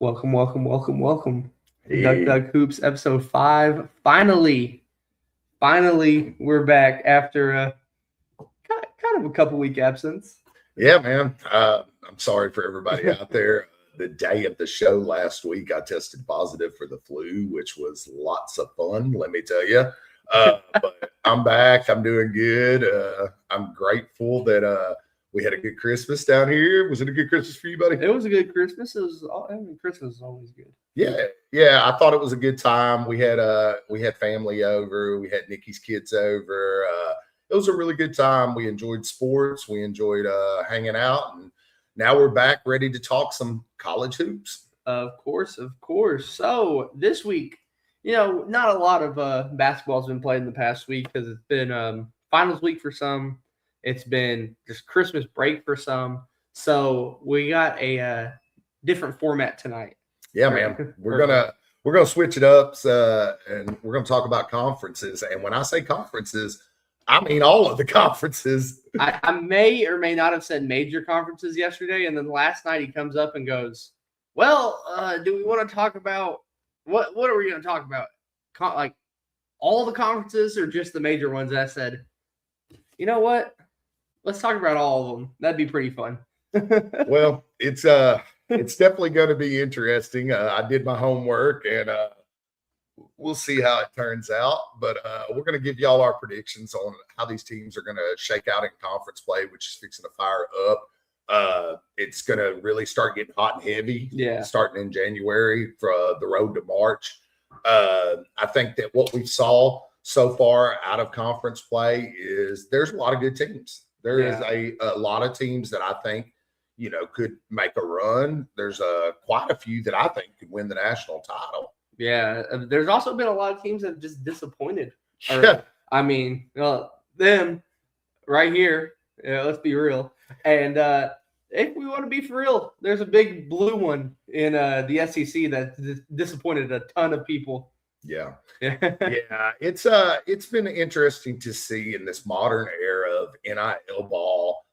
Welcome, welcome, welcome, welcome. Duck Hey. Duck Hoops episode 5. Finally, we're back after kind of a couple week absence. Yeah, man. I'm sorry for everybody out there. The day of the show last week, I tested positive for the flu, which was lots of fun, let me tell you. But I'm back. I'm doing good. I'm grateful that we had a good Christmas down here. Was it a good Christmas for you, buddy? It was a good Christmas. Christmas is always good. Yeah. I thought it was a good time. We had family over. We had Nikki's kids over. It was a really good time. We enjoyed sports. We enjoyed hanging out, and now we're back ready to talk some college hoops. Of course, of course. So this week, not a lot of basketball's been played in the past week because it's been finals week for some. It's been just Christmas break for some. So we got a different format tonight. Yeah, man. We're gonna switch it up, and we're gonna talk about conferences. And when I say conferences, I mean all of the conferences. I may or may not have said major conferences yesterday, and then last night he comes up and goes, "Well, do we want to talk about what? What are we going to talk about? Like all the conferences or just the major ones?" And I said, "You know what? Let's talk about all of them. That'd be pretty fun." Well, it's definitely going to be interesting. I did my homework, and we'll see how it turns out. But we're going to give y'all our predictions on how these teams are going to shake out in conference play, which is fixing to fire up. It's going to really start getting hot and heavy, starting in January for the road to March. I think that what we saw so far out of conference play is there's a lot of good teams. There is a lot of teams that I think could make a run. There's quite a few that I think could win the national title. Yeah, there's also been a lot of teams that have just disappointed. Yeah. I mean, them right here. Let's be real. And if we want to be for real, there's a big blue one in the SEC that disappointed a ton of people. Yeah. It's been interesting to see in this modern era of NIL ball.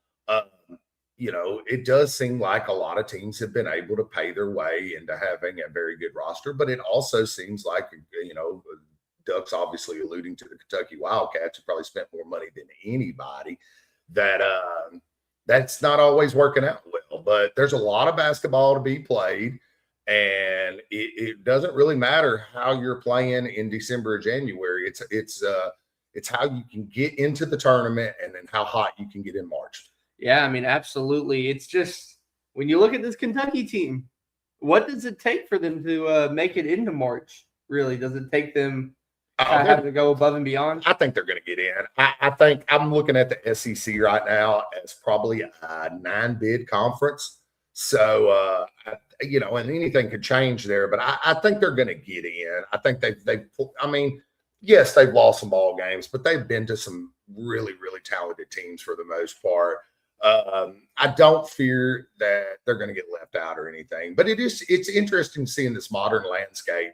It does seem like a lot of teams have been able to pay their way into having a very good roster, but it also seems like, Duck's obviously alluding to the Kentucky Wildcats, who probably spent more money than anybody, that's not always working out well. But there's a lot of basketball to be played, and it doesn't really matter how you're playing in December or January. It's how you can get into the tournament and then how hot you can get in March. Yeah, I mean, absolutely. It's just when you look at this Kentucky team, what does it take for them to make it into March? Really, does it take them have to go above and beyond? I think they're going to get in. I think I'm looking at the SEC right now as probably a 9-bid conference. So, and anything could change there, but I think they're going to get in. I think yes, they've lost some ball games, but they've been to some really, really talented teams for the most part. I don't fear that they're going to get left out or anything, but it's interesting seeing this modern landscape,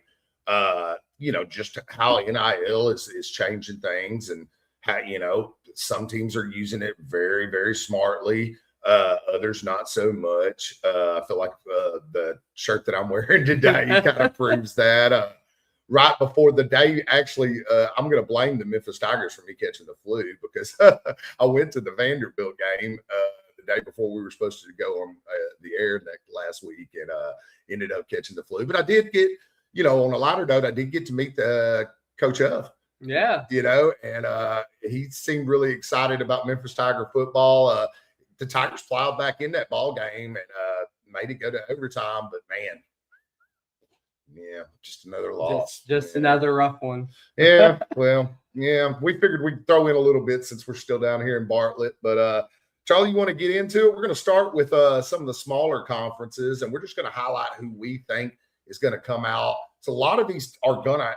just how NIL is changing things, and how, some teams are using it very, very smartly. Others not so much. I feel like the shirt that I'm wearing today kind of proves that. Right before the day, actually, I'm going to blame the Memphis Tigers for me catching the flu, because I went to the Vanderbilt game the day before we were supposed to go on the air last week, and ended up catching the flu. But I did get, on a lighter note, I did get to meet the Coach Huff. Yeah. And he seemed really excited about Memphis Tiger football. The Tigers plowed back in that ball game and made it go to overtime. But, man, yeah, just another loss. Just another rough one. Yeah, well, yeah, we figured we'd throw in a little bit since we're still down here in Bartlett. But Charlie, you want to get into it? We're going to start with some of the smaller conferences, and we're just going to highlight who we think is going to come out. So a lot of these are going to,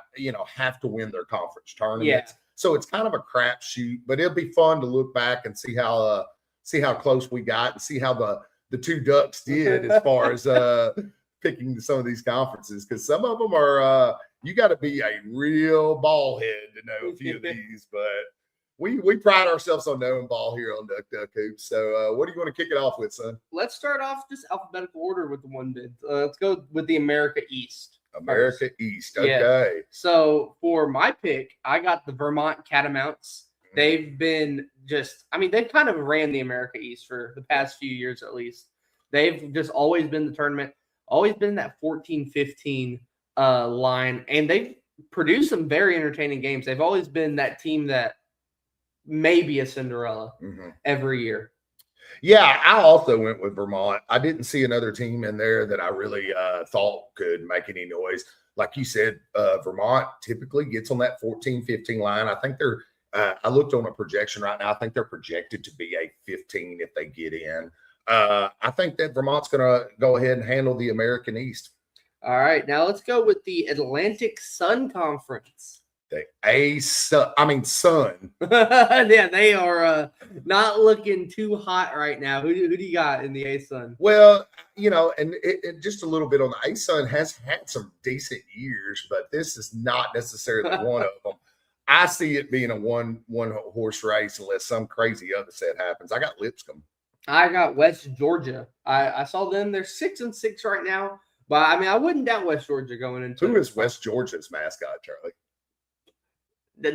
have to win their conference tournaments. Yeah. So it's kind of a crapshoot, but it'll be fun to look back and see how close we got, and see how the two Ducks did as far as picking some of these conferences, because some of them are you got to be a real ball head to know a few of these. But We pride ourselves on knowing ball here on Duck Duck Hoops. So what do you want to kick it off with, son? Let's start off just alphabetical order with the one bid. Let's go with the America East. America East. Okay. Yeah. So for my pick, I got the Vermont Catamounts. They've been they've kind of ran the America East for the past few years at least. They've just always been the tournament, always been that 14-15 line, and they've produced some very entertaining games. They've always been that team that may be a Cinderella every year. Yeah, I also went with Vermont. I didn't see another team in there that I really thought could make any noise. Like you said, Vermont typically gets on that 14-15 line. I think they're I looked on a projection right now. I think they're projected to be a 15 if they get in. I think that Vermont's going to go ahead and handle the American East. All right, now let's go with the Atlantic Sun Conference. The Sun. Yeah, they are not looking too hot right now. Who do you got in the A-Sun? Well, and it just a little bit on the A-Sun has had some decent years, but this is not necessarily one of them. I see it being a one horse race unless some crazy upset happens. I got Lipscomb. I got West Georgia. I saw them. They're 6-6 right now. But I wouldn't doubt West Georgia going into. Who is West Georgia's mascot, Charlie?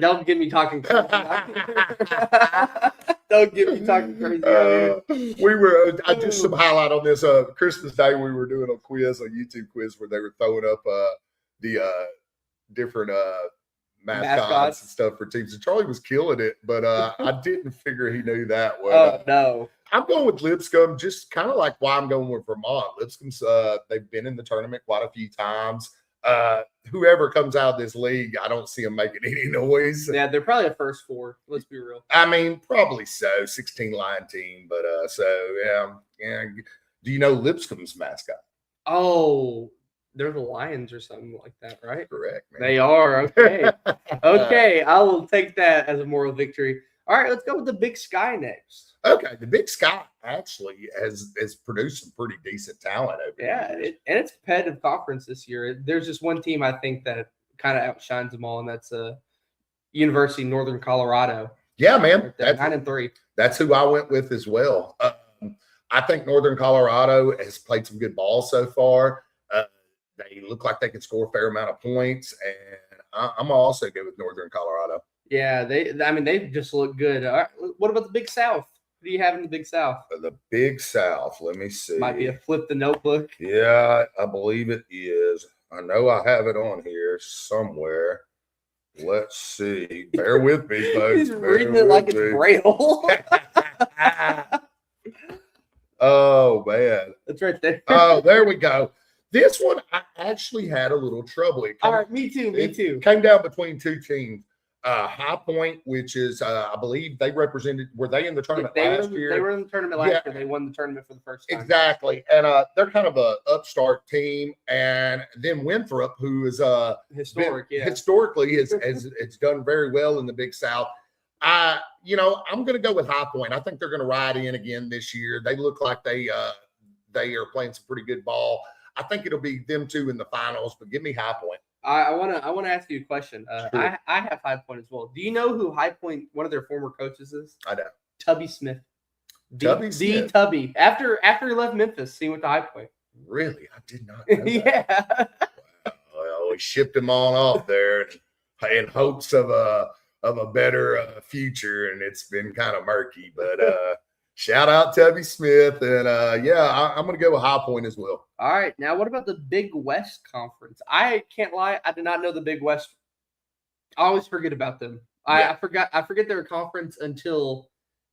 Don't get me talking crazy. Don't get me talking crazy. I did some highlight on this Christmas Day. We were doing a YouTube quiz where they were throwing up the different mascots and stuff for teams. And Charlie was killing it, but I didn't figure he knew that well. Oh, no. I'm going with Lipscomb, just kind of like why I'm going with Vermont. Lipscomb's they've been in the tournament quite a few times. Whoever comes out of this league, I don't see them making any noise. Yeah, they're probably a first four. Let's be real. Probably so. 16-line team, but yeah. Do you know Lipscomb's mascot? Oh, they're the Lions or something like that, right? Correct, man. They are. Okay. Okay, I will take that as a moral victory. All right, let's go with the Big Sky next. Okay, the Big Sky actually has produced some pretty decent talent over and it's a competitive conference this year. There's just one team I think that kind of outshines them all, and that's University of Northern Colorado. Yeah, man. That's 9-3. That's who I went with as well. I think Northern Colorado has played some good ball so far. They look like they can score a fair amount of points, and I'm also good with Northern Colorado. Yeah, they just look good. All right, what about the Big South? Who do you have in the Big South? The Big South, let me see. Might be a flip the notebook. Yeah, I believe it is. I know I have it on here somewhere. Let's see. Bear with me, folks. He's reading it like it's Braille. Oh, man. That's right there. Oh, there we go. This one, I actually had a little trouble. All right, me too. It came down between two teams. High Point, which is, I believe they represented, were they in the tournament last year? They were in the tournament last year. They won the tournament for the first time. Exactly. And they're kind of a upstart team. And then Winthrop, who is historically has done very well in the Big South. I'm going to go with High Point. I think they're going to ride in again this year. They look like they are playing some pretty good ball. I think it'll be them two in the finals, but give me High Point. I want to ask you a question. Sure. I have High Point as well. Do you know who High Point, one of their former coaches is? I know. Tubby Smith. Smith. Tubby. After he left Memphis, he went to High Point. Really? I did not know that. Yeah. Well, we shipped him on off there in hopes of a better future, and it's been kind of murky. But shout out Tubby Smith, and I'm going to go with High Point as well. All right, now what about the Big West Conference? I can't lie, I did not know the Big West. I always forget about them. I forget their conference until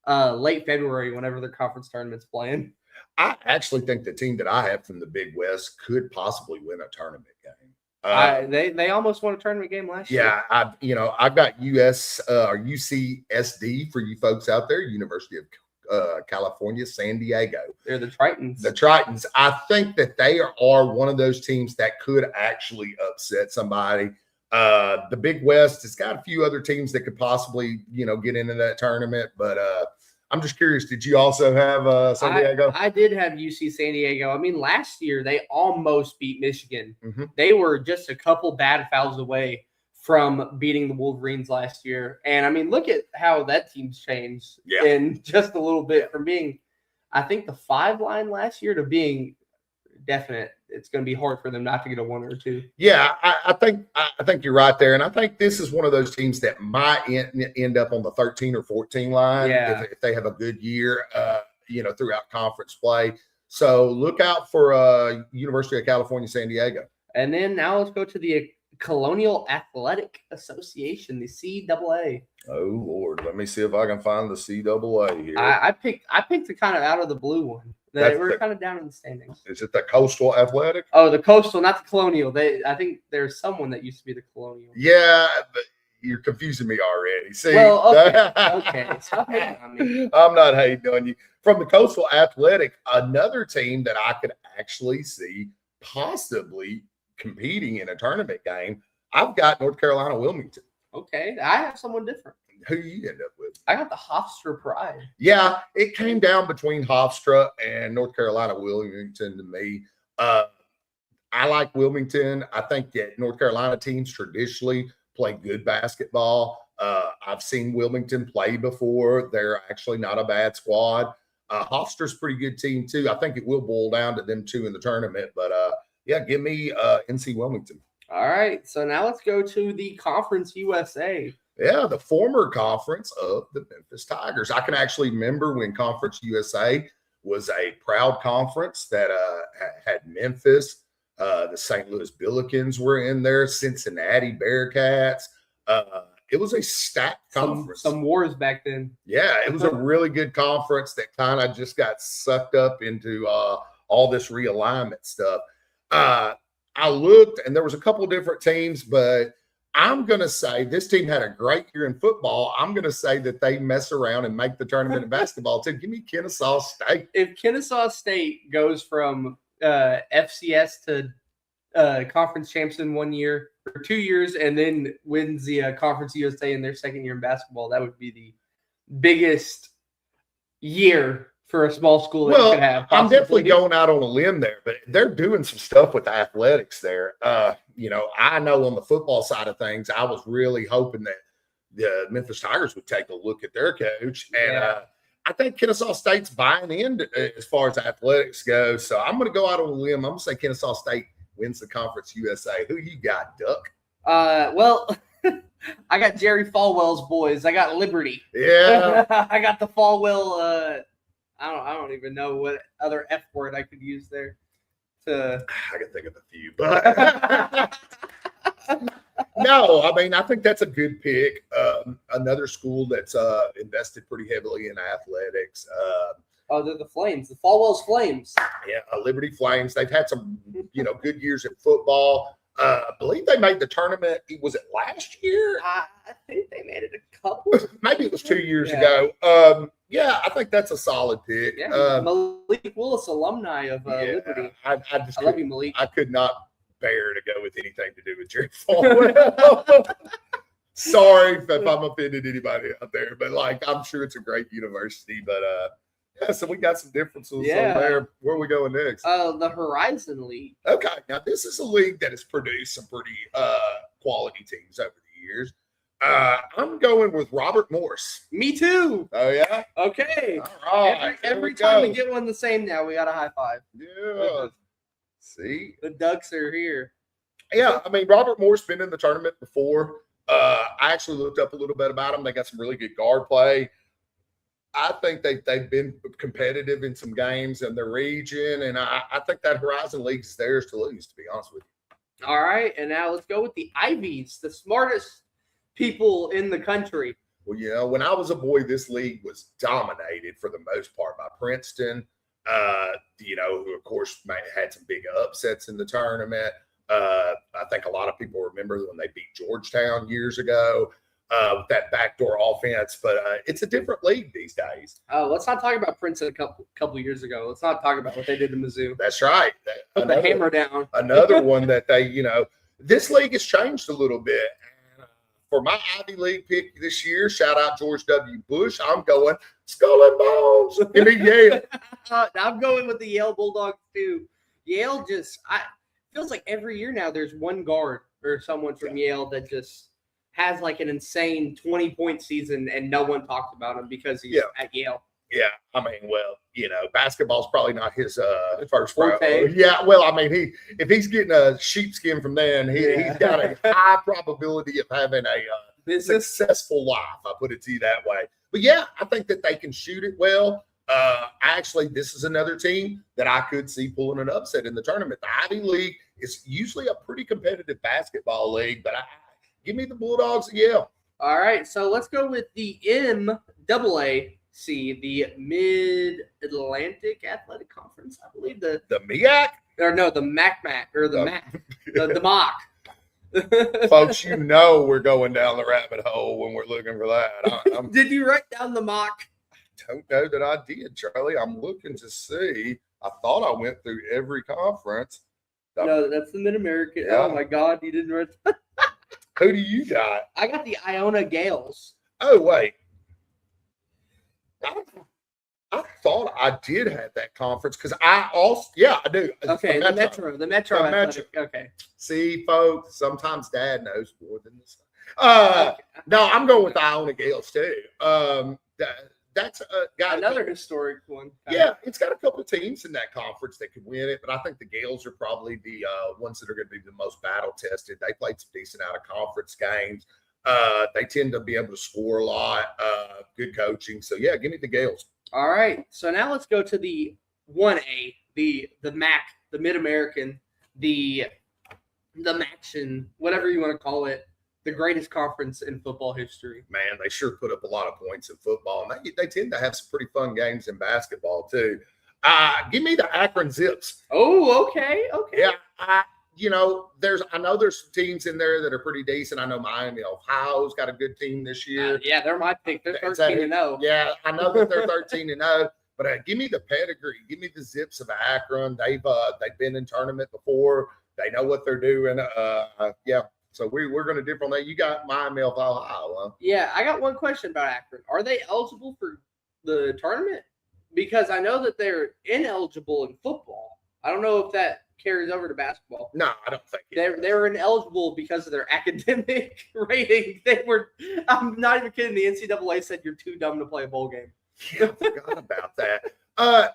late February, whenever their conference tournament's playing. I actually think the team that I have from the Big West could possibly win a tournament game. They almost won a tournament game last year. Yeah, I've got UCSD for you folks out there, University of California, San Diego. They're the Tritons. The Tritons. I think that they are one of those teams that could actually upset somebody. The Big West has got a few other teams that could possibly, get into that tournament. But I'm just curious, did you also have San Diego? I did have UC San Diego. Last year they almost beat Michigan. Mm-hmm. They were just a couple bad fouls away from beating the Wolverines last year. And I mean, look at how that team's changed in just a little bit from being, I think, the 5 line last year to being definite. It's going to be hard for them not to get a 1 or 2. Yeah, I think you're right there, and I think this is one of those teams that might end up on the 13 or 14 line if they have a good year, throughout conference play. So look out for University of California, San Diego. And then now let's go to the Colonial Athletic Association, the CAA. Oh Lord, let me see if I can find the CAA here. I picked the kind of out of the blue one. We're kind of down in the standings. Is it the Coastal Athletic? Oh, the Coastal, not the Colonial. I think there's someone that used to be the Colonial. Yeah, but you're confusing me already. See, well, okay. Stop hating on me. I'm not hating on you. From the Coastal Athletic, another team that I could actually see possibly competing in a tournament game, I've got North Carolina Wilmington. Okay, I have someone different. Who you end up with? I got the Hofstra Pride. Yeah, it came down between Hofstra and North Carolina Wilmington to me. I like Wilmington. I think that North Carolina teams traditionally play good basketball. I've seen Wilmington play before. They're actually not a bad squad. Hofstra's a pretty good team too. I think it will boil down to them two in the tournament. But give me NC Wilmington. All right, so now let's go to the Conference USA. Yeah, the former conference of the Memphis Tigers. I can actually remember when Conference USA was a proud conference that had Memphis. The St. Louis Billikens were in there, Cincinnati Bearcats. It was a stacked conference. Some wars back then. Yeah, it was a really good conference that kind of just got sucked up into all this realignment stuff. I looked, and there was a couple different teams, but I'm going to say this team had a great year in football. I'm going to say that they mess around and make the tournament in basketball too. Give me Kennesaw State. If Kennesaw State goes from FCS to conference champs in 1 year or 2 years and then wins the Conference USA in their second year in basketball, that would be the biggest year for a small school that you could have. I'm definitely going out on a limb there, but they're doing some stuff with athletics there. I know on the football side of things, I was really hoping that the Memphis Tigers would take a look at their coach. And I think Kennesaw State's buying in as far as athletics go. So I'm going to go out on a limb. I'm going to say Kennesaw State wins the Conference USA. Who you got, Duck? I got Jerry Falwell's boys. I got Liberty. Yeah. I got the Falwell. I don't even know what other F word I could use there. I can think of a few, but no, I mean, I think that's a good pick. Another school that's invested pretty heavily in athletics. They're the Flames, the Falwell's Flames. Yeah, Liberty Flames. They've had some, good years in football. I believe they made the tournament. Was it last year? I think they made it a couple. Maybe it was 2 years ago. I think that's a solid pick. Yeah, Malik Willis, alumni of Liberty. I love you, Malik. I could not bear to go with anything to do with Jerry Falwell. Sorry if I'm offended anybody out there, but I'm sure it's a great university. But so we got some differences over there. Where are we going next? The Horizon League. Okay, now this is a league that has produced some pretty quality teams over the years. I'm going with Robert Morse. Me too. Oh, yeah? Okay. All right. Every time we get one the same now, we got a high five. Yeah. See? The Ducks are here. Yeah, I mean, Robert Morse been in the tournament before. I actually looked up a little bit about them. They got some really good guard play. I think they've been competitive in some games in the region, and I think that Horizon League is theirs to lose, to be honest with you. All right, and now let's go with the Ivies, the smartest people in the country. Well, when I was a boy, this league was dominated for the most part by Princeton, who, of course, had some big upsets in the tournament. I think a lot of people remember when they beat Georgetown years ago. With that backdoor offense, but it's a different league these days. Let's not talk about Princeton a couple years ago. Let's not talk about what they did to Mizzou. That's right. Put the hammer down. Another one that they, this league has changed a little bit. And, for my Ivy League pick this year, shout out George W. Bush. I'm going Skull and Bones. Give me Yale. I'm going with the Yale Bulldogs too. Yale feels like every year now there's one guard or someone from Yale that just has like an insane 20-point season and no one talks about him because he's at Yale. Yeah, I mean, well, basketball's probably not his first forte. Yeah, well, I mean, if he's getting a sheepskin from then, he's got a high probability of having a successful life. I'll put it to you that way. But yeah, I think that they can shoot it well. Actually, this is another team that I could see pulling an upset in the tournament. The Ivy League is usually a pretty competitive basketball league, but give me the Bulldogs at Yale. All right, so let's go with the NCAA. The Mid-Atlantic Athletic Conference, I believe the MEAC, or no, the MAC or the MAC, the MOC. Folks, we're going down the rabbit hole when we're looking for that. Did you write down the MOC? I don't know that I did, Charlie. I'm looking to see. I thought I went through every conference. No, that's the Mid-American. Yeah. Oh my God, you didn't write. Who do you got? I got the Iona Gales. Oh wait. I thought I did have that conference because I do. Okay, the Metro. Okay. See, folks, sometimes Dad knows more than this. No, I'm going with Iona Gales too. That's got another historic one. Yeah, it's got a couple of teams in that conference that could win it, but I think the Gales are probably the ones that are going to be the most battle tested. They played some decent out of conference games. They tend to be able to score a lot, good coaching. So, yeah, give me the Gales. All right. So now let's go to the 1A, the MAC, the Mid-American, the MACtion, whatever you want to call it, the greatest conference in football history. Man, they sure put up a lot of points in football. And they tend to have some pretty fun games in basketball, too. Give me the Akron Zips. Oh, okay. Yeah, I know there's some teams in there that are pretty decent. I know Miami, Ohio's got a good team this year. Yeah, they're my pick. They're 13-0. Yeah, I know that they're 13-0. But give me the pedigree. Give me the Zips of Akron. They've been in tournament before. They know what they're doing. So we're going to differ on that. You got Miami of Ohio, huh? Yeah, I got one question about Akron. Are they eligible for the tournament? Because I know that they're ineligible in football. I don't know if that carries over to basketball. No, I don't think they were ineligible because of their academic rating. I'm not even kidding. The NCAA said you're too dumb to play a bowl game. Yeah, I forgot about that.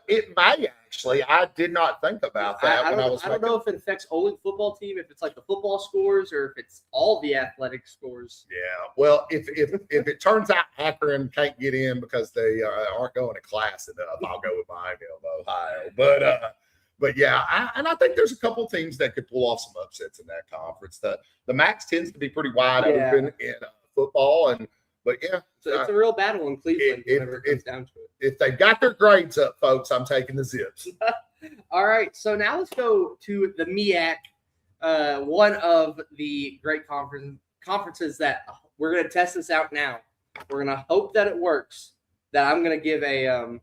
It may actually. I did not think about that. I don't know if it affects only the football team, if it's like the football scores, or if it's all the athletic scores. Yeah. Well, if it turns out Akron can't get in because they aren't going to class enough, I'll go with Miami of Ohio. But yeah, I think there's a couple teams that could pull off some upsets in that conference. The MAC tends to be pretty wide open in football, but yeah, so it's a real battle in Cleveland whenever it comes down to it. If they've got their grades up, folks, I'm taking the Zips. All right, so now let's go to the MEAC, one of the great conferences that we're going to test this out now. We're going to hope that it works. That I'm going to give a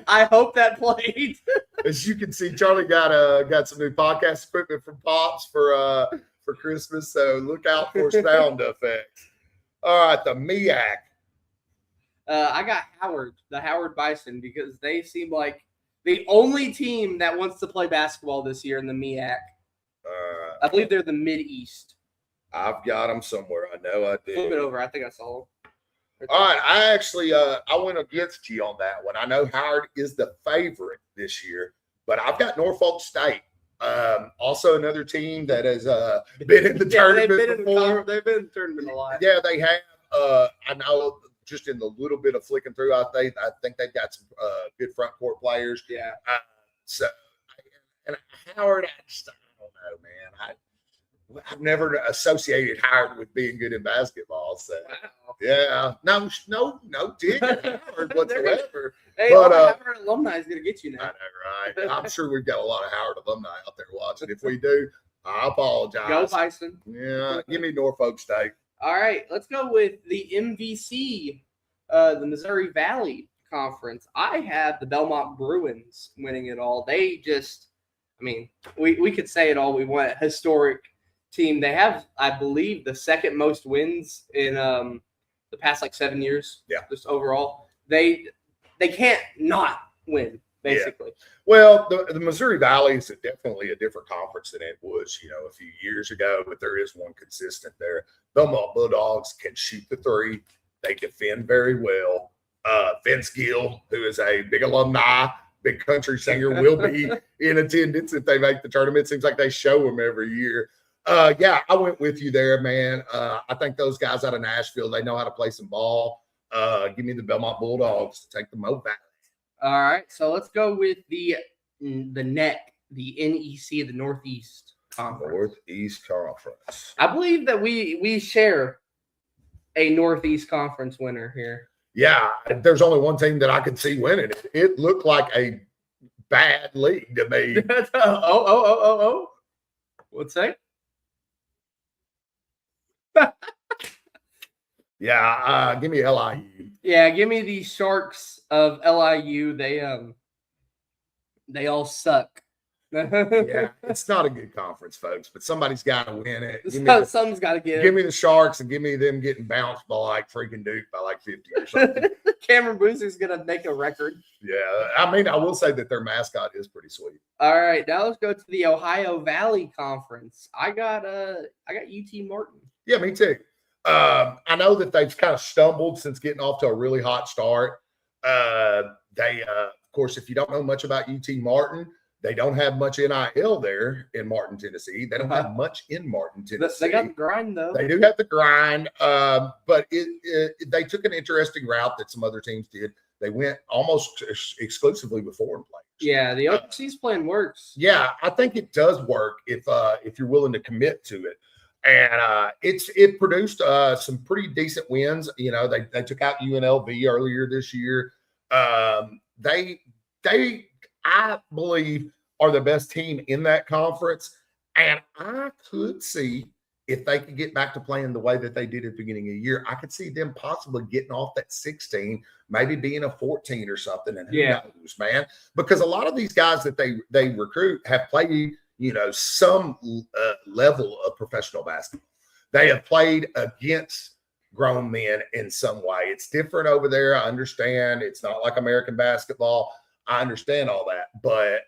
I hope that played. As you can see, Charlie got some new podcast equipment from Pops for Christmas, so look out for sound effects. All right, the MEAC. I got the Howard Bison, because they seem like the only team that wants to play basketball this year in the MEAC. I believe they're the Mid-East. I've got them somewhere. I know I did. Flip it over. I think I saw them. All right, I actually I went against you on that one. I know Howard is the favorite this year, but I've got Norfolk State. Also another team that has been in the tournament before. They've been in the tournament a lot. Yeah, they have. I know just in the little bit of flicking through, I think they've got some good front court players. Yeah. And Howard, I don't know, man. I've never associated Howard with being good in basketball. So, yeah, no dig at Howard whatsoever. Hey, but Howard alumni is going to get you now. I know, right? I'm sure we've got a lot of Howard alumni out there watching. If we do, I apologize. Go Bison. Yeah, give me Norfolk State. All right, let's go with the MVC, the Missouri Valley Conference. I have the Belmont Bruins winning it all. They just, we could say it all we want. Historic team. They have, I believe, the second most wins in the past 7 years. Yeah. Just overall, they can't not win, basically. Yeah. Well, the Missouri Valley is definitely a different conference than it was, a few years ago, but there is one consistent there. Belmont Bulldogs can shoot the three. They defend very well. Vince Gill, who is a big alumni, big country singer, will be in attendance if they make the tournament. Seems like they show them every year. Yeah, I went with you there, man. I think those guys out of Nashville, they know how to play some ball. Give me the Belmont Bulldogs to take the Mo Valley. All right, so let's go with the NEC, the NEC, the Northeast Conference. Northeast Conference. I believe that we share a Northeast Conference winner here. Yeah, there's only one team that I could see winning it. It looked like a bad league to me. Oh. What's that? Yeah, give me LIU. Yeah, give me the Sharks of LIU. They all suck. Yeah, it's not a good conference, folks, but somebody's got to win it. Something's got to get it. Give me the Sharks and give me them getting bounced by like freaking Duke by like 50 or something. Cameron Boozer's going to make a record. Yeah, I mean, I will say that their mascot is pretty sweet. All right, now let's go to the Ohio Valley Conference. I got UT Martin. Yeah, me too. I know that they've kind of stumbled since getting off to a really hot start. Of course, if you don't know much about UT Martin, they don't have much NIL there in Martin, Tennessee. They don't have much in Martin, Tennessee. They got the grind, though. They do have the grind, but they took an interesting route that some other teams did. They went almost exclusively with foreign players. Yeah, the overseas plan works. Yeah, I think it does work if you're willing to commit to it. And it produced some pretty decent wins. They took out UNLV earlier this year. They I believe are the best team in that conference, and I could see if they could get back to playing the way that they did at the beginning of the year. I could see them possibly getting off that 16, maybe being a 14 or something. And who knows, man? Because a lot of these guys that they recruit have played some level of professional basketball. They have played against grown men in some way. It's different over there. I understand. It's not like American basketball. I understand all that. But,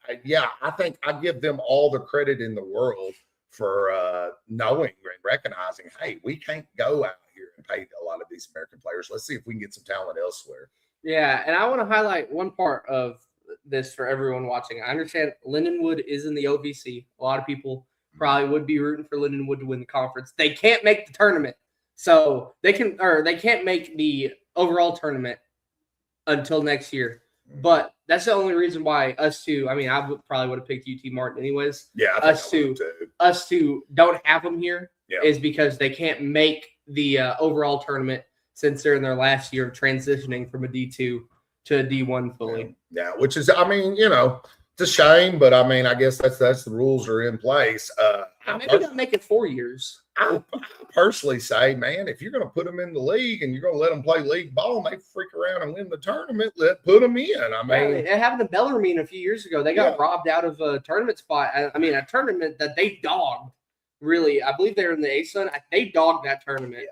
I think I give them all the credit in the world for knowing and recognizing, hey, we can't go out here and pay a lot of these American players. Let's see if we can get some talent elsewhere. Yeah, and I want to highlight one part of this for everyone watching. I understand Lindenwood is in the OVC. A lot of people probably would be rooting for Lindenwood to win the conference. They can't make the tournament, so they can't make the overall tournament until next year. But that's the only reason why us two. I mean, probably would have picked UT Martin anyways. Yeah, us two don't have them here is because they can't make the overall tournament since they're in their last year of transitioning from a D2 to a D1 fully. Yeah, which is, I mean, it's a shame, but I mean, I guess that's the rules are in place. Maybe they'll make it 4 years. I personally say, man, if you're going to put them in the league and you're going to let them play league ball and they freak around and win the tournament, put them in. I mean, it happened to Bellarmine a few years ago. They got robbed out of a tournament spot. I mean, a tournament that they dogged. Really, I believe they were in the A-Sun. They dogged that tournament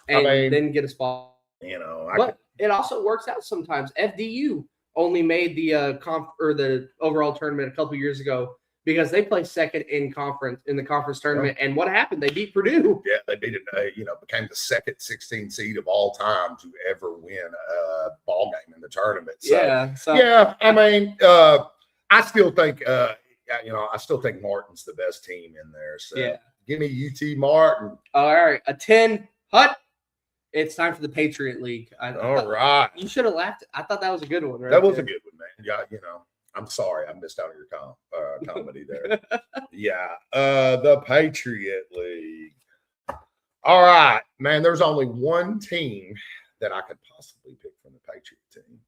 and didn't get a spot. But it also works out sometimes. FDU only made the the overall tournament a couple years ago because they placed second in the conference tournament. And what happened? They beat Purdue. Yeah, they beat it. Became the second 16 seed of all time to ever win a ball game in the tournament. So, I mean, I still think Martin's the best team in there. So give me UT Martin. All right, a 10 hut. It's time for the Patriot League. All right. You should have laughed. I thought that was a good one, right? That was a good one, man. Yeah, I'm sorry I missed out on your comedy there. The Patriot League. All right, man, there's only one team that I could possibly pick from the Patriot team.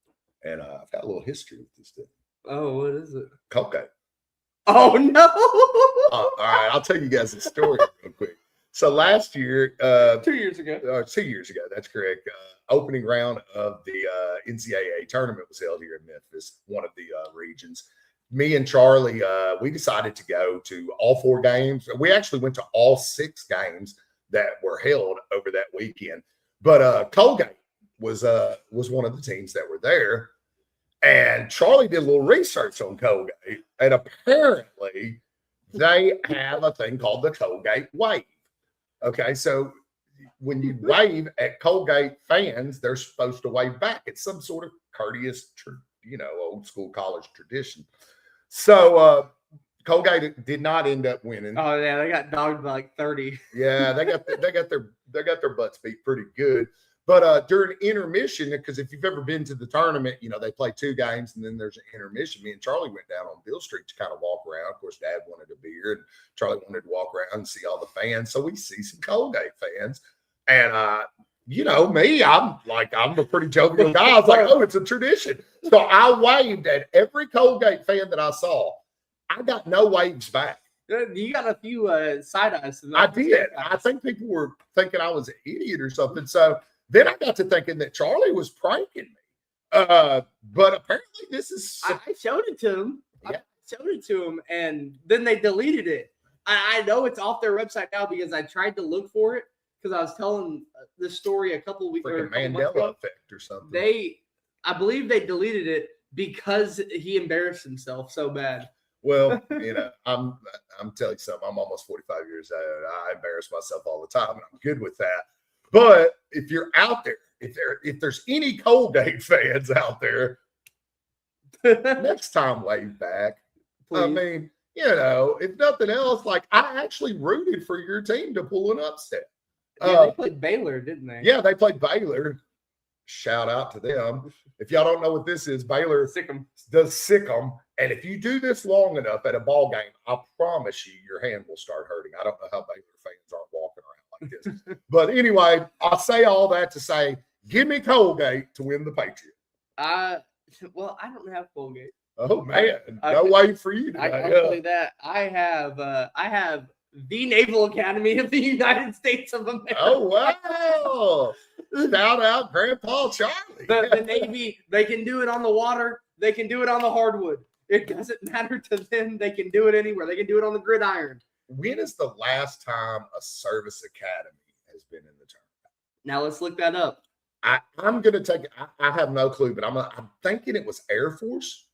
And I've got a little history with this team. Oh, what is it? Colgate. Oh, no. All right, I'll tell you guys a story real quick. So last year, 2 years ago. 2 years ago, that's correct. Opening round of the NCAA tournament was held here in Memphis, one of the regions. Me and Charlie, we decided to go to all 4 games. We actually went to all 6 games that were held over that weekend. But Colgate was one of the teams that were there. And Charlie did a little research on Colgate, and apparently they have a thing called the Colgate wave. Okay, so when you wave at Colgate fans, they're supposed to wave back. It's some sort of courteous, old school college tradition. So Colgate did not end up winning. Oh yeah, they got dogged by like 30. Yeah, they got their butts beat pretty good. But during intermission, because if you've ever been to the tournament, they play 2 games and then there's an intermission. Me and Charlie went down on Bill Street to kind of walk around. Of course, Dad wanted a beer and Charlie wanted to walk around and see all the fans. So we see some Colgate fans. And me, I'm a pretty jovial guy. I was like, oh, it's a tradition. So I waved at every Colgate fan that I saw. I got no waves back. You got a few side eyes. I did. I think people were thinking I was an idiot or something. So then I got to thinking that Charlie was pranking me. But apparently this is. I showed it to him. Yeah. I showed it to him, and then they deleted it. I know it's off their website now because I tried to look for it because I was telling this story a couple weeks ago. Mandela effect or something. I believe they deleted it because he embarrassed himself so bad. Well, I'm telling you something. I'm almost 45 years old. I embarrass myself all the time, and I'm good with that. But if you're out there, if there's any Colgate fans out there, next time wave back. Please. I mean, if nothing else, I actually rooted for your team to pull an upset. Yeah, they played Baylor, didn't they? Yeah, they played Baylor. Shout out to them. If y'all don't know what this is, Baylor does sick 'em. And if you do this long enough at a ball game, I promise you, your hand will start hurting. I don't know how Baylor fans aren't walking around like this. But anyway, I'll say all that to say, give me Colgate to win the Patriot. Well, I don't have Colgate. Oh man, no way for you today. I'll tell you that. I have the Naval Academy of the United States of America. Oh wow! Shout out Grandpa Charlie. The Navy, they can do it on the water. They can do it on the hardwood. It doesn't matter to them. They can do it anywhere. They can do it on the gridiron. When is the last time a service academy has been in the tournament? Now let's look that up. I'm going to take it. I have no clue, but I'm thinking it was Air Force.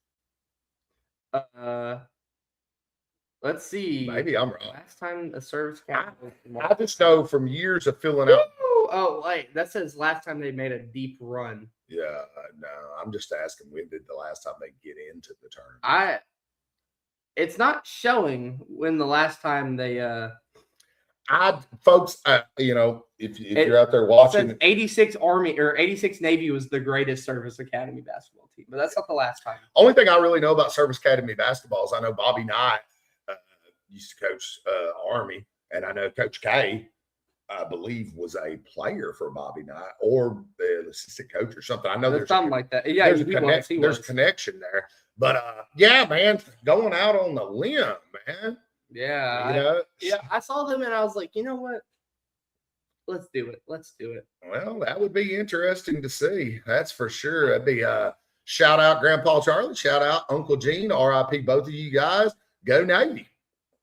Let's see. Maybe I'm wrong. Last time a service academy. I just know from years of filling out. Oh, wait. That says last time they made a deep run. Yeah, no. I'm just asking when did the last time they get into the tournament? It's not showing when the last time they folks, if you're out there watching, 86 Army or 86 Navy was the greatest service academy basketball team, but that's not the last time. Only thing I really know about service academy basketball is I know Bobby Knight used to coach Army, and I know Coach K, I believe, was a player for Bobby Knight or the assistant coach or something. I know there's something like that. Yeah, there's a connection there. But yeah, man, going out on the limb, man. Yeah, I saw them and I was like, you know what? Let's do it. Well, that would be interesting to see. That's for sure. That'd be shout out Grandpa Charlie, shout out Uncle Gene, RIP both of you guys. Go Navy.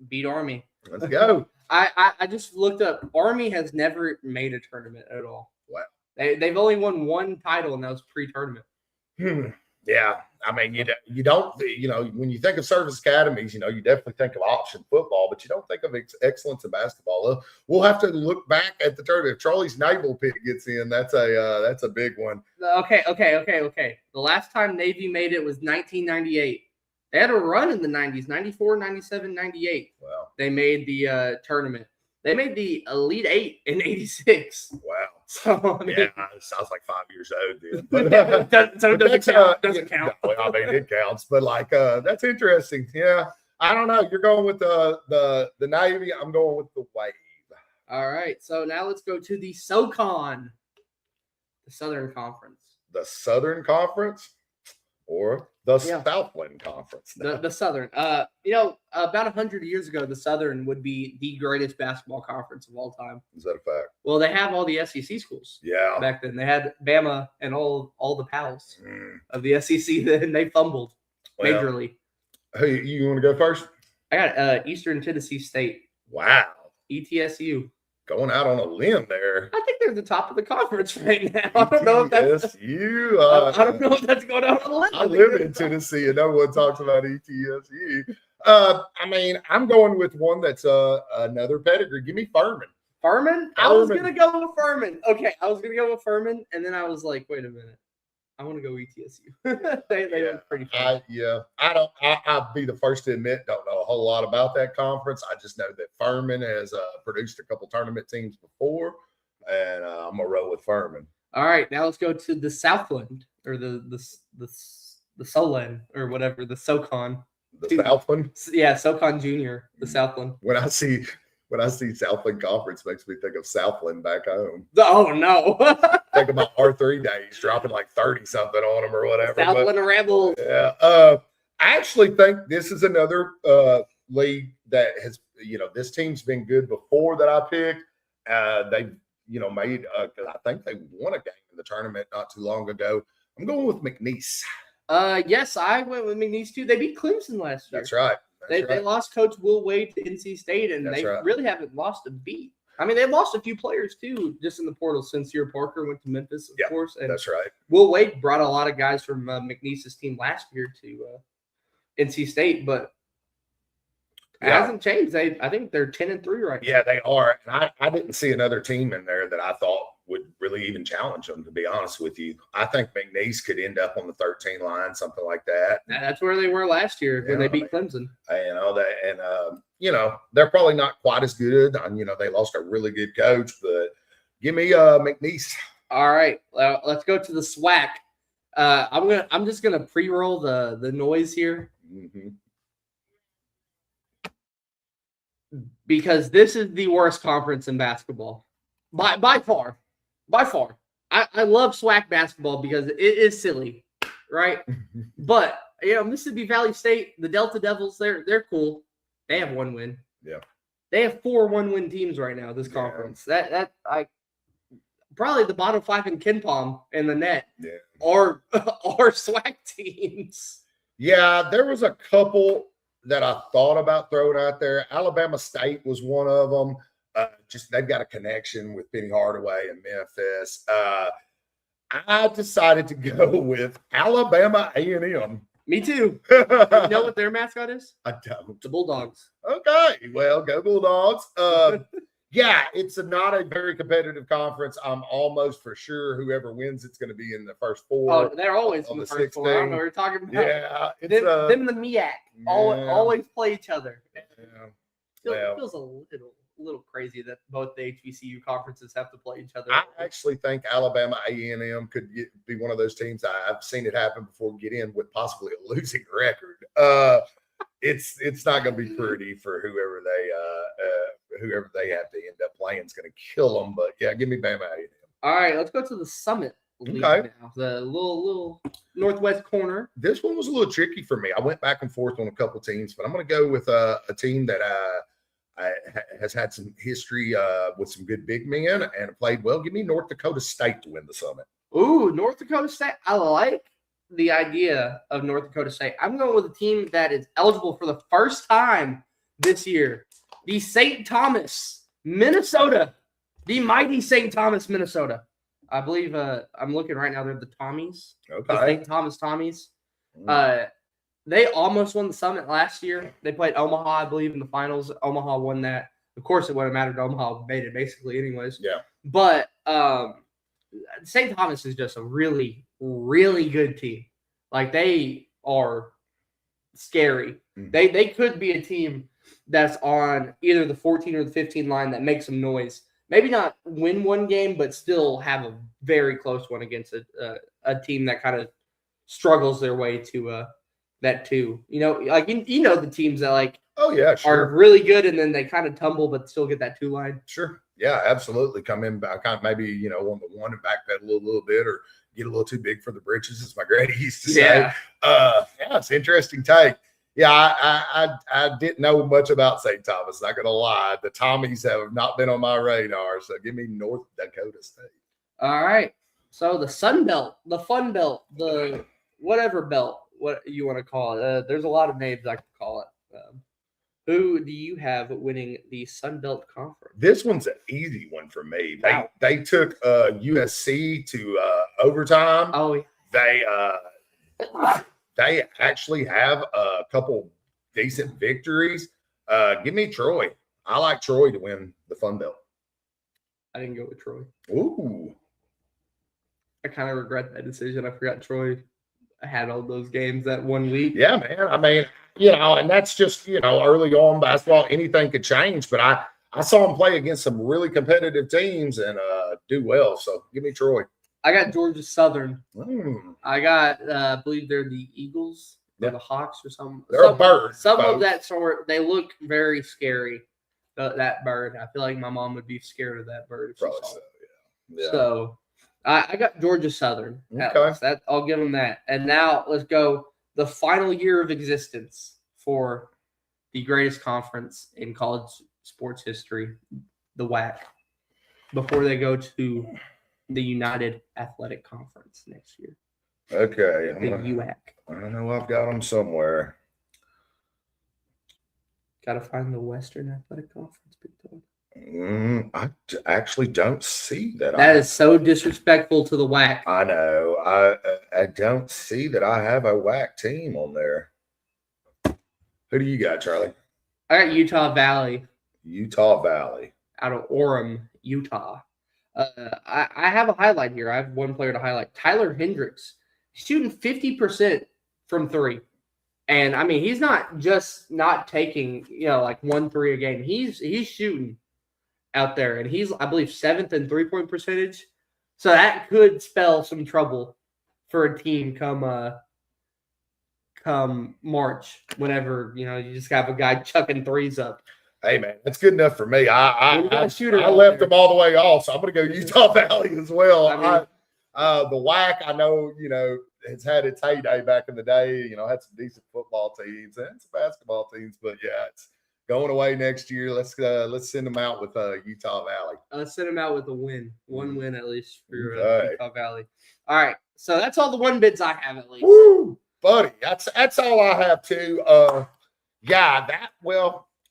Beat Army. Let's go. I just looked up. Army has never made a tournament at all. Wow. They've only won one title, and that was pre-tournament. Yeah. I mean, you don't, when you think of service academies, you definitely think of option football, but you don't think of excellence in basketball. We'll have to look back at the tournament. If Charlie's naval pick gets in, that's a big one. Okay. The last time Navy made it was 1998. They had a run in the 90s, 94, 97, 98. Wow. They made the tournament. They made the Elite Eight in 86. Wow. So, I mean, yeah, it sounds like 5 years old then. But, doesn't count. No, I mean, it counts. But, that's interesting. Yeah. I don't know. You're going with the Navy. I'm going with the Wave. All right. So, now let's go to the SoCon, the Southern Conference. The Southern Conference? Or the Southland Conference. The Southern. About 100 years ago, the Southern would be the greatest basketball conference of all time. Is that a fact? Well, they have all the SEC schools. Yeah. Back then, they had Bama and all the pals of the SEC. Then they fumbled majorly. Hey, you want to go first? I got Eastern Tennessee State. Wow. ETSU. going out on a limb there. I think they're the top of the conference right now. I don't know if that's ETSU. I don't know if that's going out on a limb. I live in Tennessee, and no one talks about ETSU. I mean, I'm going with one that's another pedigree. Give me Furman. Furman? I was gonna go with Furman. Okay, I was gonna go with Furman, and then I was like, wait a minute. I want to go ETSU. they look pretty fun. I'll be the first to admit, don't know a whole lot about that conference. I just know that Furman has produced a couple tournament teams before, and I'm gonna roll with Furman. All right, now let's go to the Southland or the Solent or whatever, the SoCon. The Southland? Yeah, SoCon Junior, the Southland. When I see Southland Conference, makes me think of Southland back home. Oh no! Think about R3 days dropping like 30 something on them or whatever. Southland Rebels. Yeah. I actually think this is another league that has, this team's been good before that I picked. They've, made. I think they won a game in the tournament not too long ago. I'm going with McNeese. Yes, I went with McNeese too. They beat Clemson last year. That's right. They lost Coach Will Wade to NC State, and they really haven't lost a beat. I mean, they've lost a few players too, just in the portal. Sincere Parker went to Memphis, of course. And that's right. Will Wade brought a lot of guys from McNeese's team last year to NC State, but it hasn't changed. I think they're 10-3 right now. Yeah, they are. And I didn't see another team in there that I thought would really even challenge them, to be honest with you. I think McNeese could end up on the 13 line, something like that. That's where they were last year when they beat Clemson. They're probably not quite as good. They lost a really good coach, but give me McNeese. All right, let's go to the SWAC. I'm just gonna pre-roll the noise here. Mm-hmm. Because this is the worst conference in basketball. By far. I love SWAC basketball because it is silly, right? But Mississippi Valley State, the Delta Devils, they're cool. They have one win. Yeah. They have 4 1-win teams right now, this conference. That probably the bottom 5 in KenPom in the net. Yeah. Or SWAC teams. Yeah, there was a couple that I thought about throwing out there. Alabama State was one of them. They've got a connection with Penny Hardaway and Memphis. I decided to go with Alabama A&M. Me too. You know what their mascot is? I don't. The Bulldogs. Okay, well, go Bulldogs. It's not a very competitive conference. I'm almost for sure whoever wins it's going to be in the first 4. Oh, they're always in the first 4. I don't know what you're talking about. Yeah, them and the MEAC always play each other. Yeah. It feels a little crazy that both the HBCU conferences have to play each other. I actually think Alabama A&M could be one of those teams. I've seen it happen before. Get in with possibly a losing record. It's not going to be pretty for whoever they have to end up playing is going to kill them. But yeah, give me Bama A&M. All right, let's go to the Summit League now. The little northwest corner. This one was a little tricky for me. I went back and forth on a couple teams, but I'm going to go with a team that has had some history with some good big men and played well. Give me North Dakota State to win the Summit. Ooh, North Dakota State. I like the idea of North Dakota State. I'm going with a team that is eligible for the first time this year. The St. Thomas, Minnesota. The mighty St. Thomas, Minnesota. I believe I'm looking right now. They're the Tommies. Okay. The St. Thomas Tommies. They almost won the Summit last year. They played Omaha, I believe, in the finals. Omaha won that. Of course, it wouldn't have mattered. Omaha made it basically anyways. Yeah. But St. Thomas is just a really, really good team. Like, they are scary. Mm-hmm. They could be a team that's on either the 14 or the 15 line that makes some noise. Maybe not win one game, but still have a very close one against a team that kind of struggles their way to that 2. The teams that are really good and then they kind of tumble but still get that 2 line. Sure. Yeah, absolutely. Come in back, kind of maybe on the 1 and backpedal a little bit or get a little too big for the britches, as my granny used to say. It's an interesting take. Yeah, I didn't know much about St. Thomas, not going to lie. The Tommies have not been on my radar, so give me North Dakota State. All right. So the Sun Belt, the Fun Belt, the whatever belt, what you want to call it. There's a lot of names I could call it. Who do you have winning the Sun Belt Conference? This one's an easy one for me. Wow. They took USC to overtime. Oh, yeah. They actually have a couple decent victories. Give me Troy. I like Troy to win the Fun Belt. I didn't go with Troy. Ooh. I kind of regret that decision. I forgot Troy had all those games that 1 week. Yeah, man. I mean, and that's just, early on basketball, anything could change. But I saw him play against some really competitive teams and do well. So give me Troy. I got Georgia Southern. Mm. I got, I believe they're the Eagles or Yeah. the Hawks or something. They're a bird. Some folks. of that sort. They look very scary. That bird. I feel like my mom would be scared of that bird if she Probably saw so, it. yeah. So I got Georgia Southern. Okay. That I'll give them that. And now let's go the final year of existence for the greatest conference in college sports history, the WAC, before they go to the United Athletic Conference next year. Okay. The UAC. I know I've got them somewhere. Got to find the Western Athletic Conference, Big Dog. I actually don't see that. That is so disrespectful to the WAC. I know. I don't see that I have a WAC team on there. Who do you got, Charlie? I got Utah Valley Utah Valley. out of Orem, Utah. I have a highlight here. I have one player to highlight. Tyler Hendricks, shooting 50% from three. And, I mean, he's not just not taking, like 1 3 a game. He's shooting out there. And he's, I believe, 7th in three-point percentage. So that could spell some trouble for a team come March, whenever, you just have a guy chucking threes up. Hey, man, that's good enough for me. I I left them all the way off, so I'm going to go Utah Valley as well. I mean, the WAC, I know, has had its heyday back in the day. Had some decent football teams and some basketball teams, but yeah, it's going away next year. Let's send them out with Utah Valley. Let's send them out with a win, one win at least for Utah Valley. All right, so that's all the one bids I have at least. Woo, buddy, that's all I have too.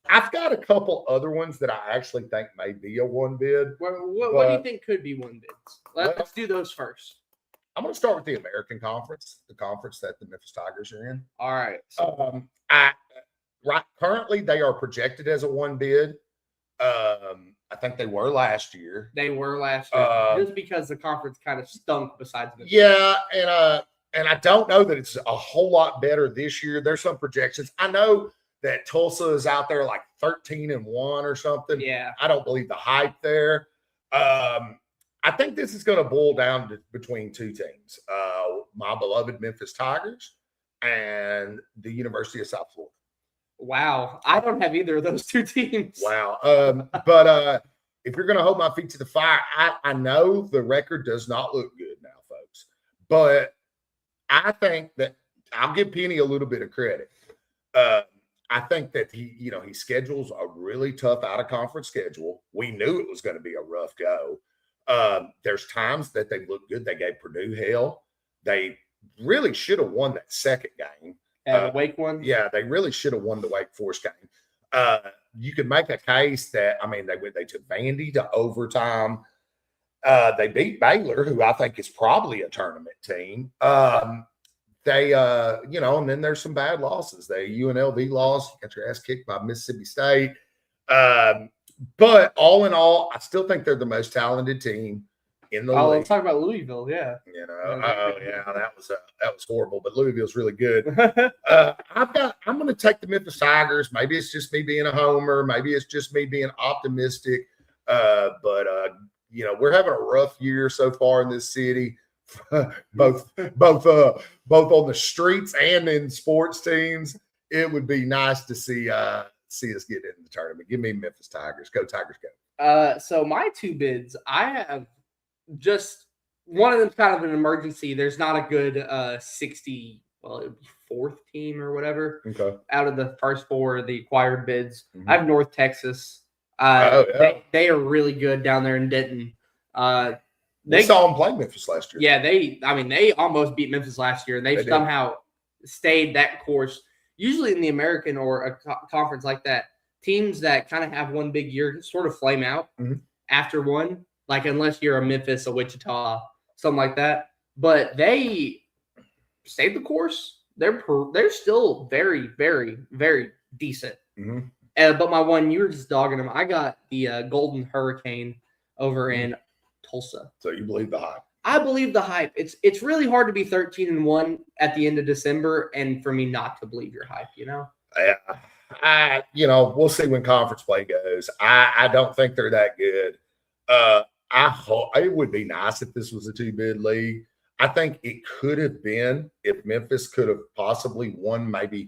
I've got a couple other ones that I actually think may be a one bid. What do you think could be one bids? Let's do those first. I'm going to start with the American Conference, the conference that the Memphis Tigers are in. All right. Currently, they are projected as a one bid. I think they were last year. They were last year, just because the conference kind of stunk besides Memphis. Yeah, and I don't know that it's a whole lot better this year. There's some projections. I know that Tulsa is out there like 13-1 or something. Yeah. I don't believe the hype there. I think this is going to boil down to between two teams, my beloved Memphis Tigers and the University of South Florida. Wow. I don't have either of those two teams. Wow. But if you're going to hold my feet to the fire, I know the record does not look good now, folks. But I think that I'll give Penny a little bit of credit. I think that he schedules a really tough out-of-conference schedule. We knew it was going to be a rough go. There's times that they look good. They gave Purdue hell. They really should have won that second game. The Wake one? Yeah, they really should have won the Wake Forest game. You could make a case that, they took Vandy to overtime. They beat Baylor, who I think is probably a tournament team. And then there's some bad losses. They UNLV lost, got your ass kicked by Mississippi State. But all in all, I still think they're the most talented team in the league. Let's talk about Louisville. Yeah. That was horrible, but Louisville's really good. I'm going to take the Memphis Tigers. Maybe it's just me being a homer. Maybe it's just me being optimistic. But we're having a rough year so far in this city. both on the streets and in sports teams. It would be nice to see us get in the tournament. Give me Memphis Tigers. Go Tigers, go. So my two bids, I have just one of them's kind of an emergency. There's not a good 4th team or whatever. Okay. Out of the first 4 of the acquired bids. Mm-hmm. I have North Texas. They are really good down there in Denton. They saw them play Memphis last year. Yeah, they almost beat Memphis last year, and they somehow stayed that course. usually in the American or a conference like that, teams that kind of have one big year sort of flame out after one, like unless you're a Memphis, a Wichita, something like that. But they stayed the course. They're still very, very, very decent. But my one, you were just dogging them. I got the Golden Hurricane over in Tulsa. So you believe the hype? I believe the hype. It's really hard to be 13-1 at the end of December, and for me not to believe your hype. Yeah, we'll see when conference play goes. I don't think they're that good. I hope it would be nice if this was a 2-bid league. I think it could have been if Memphis could have possibly won the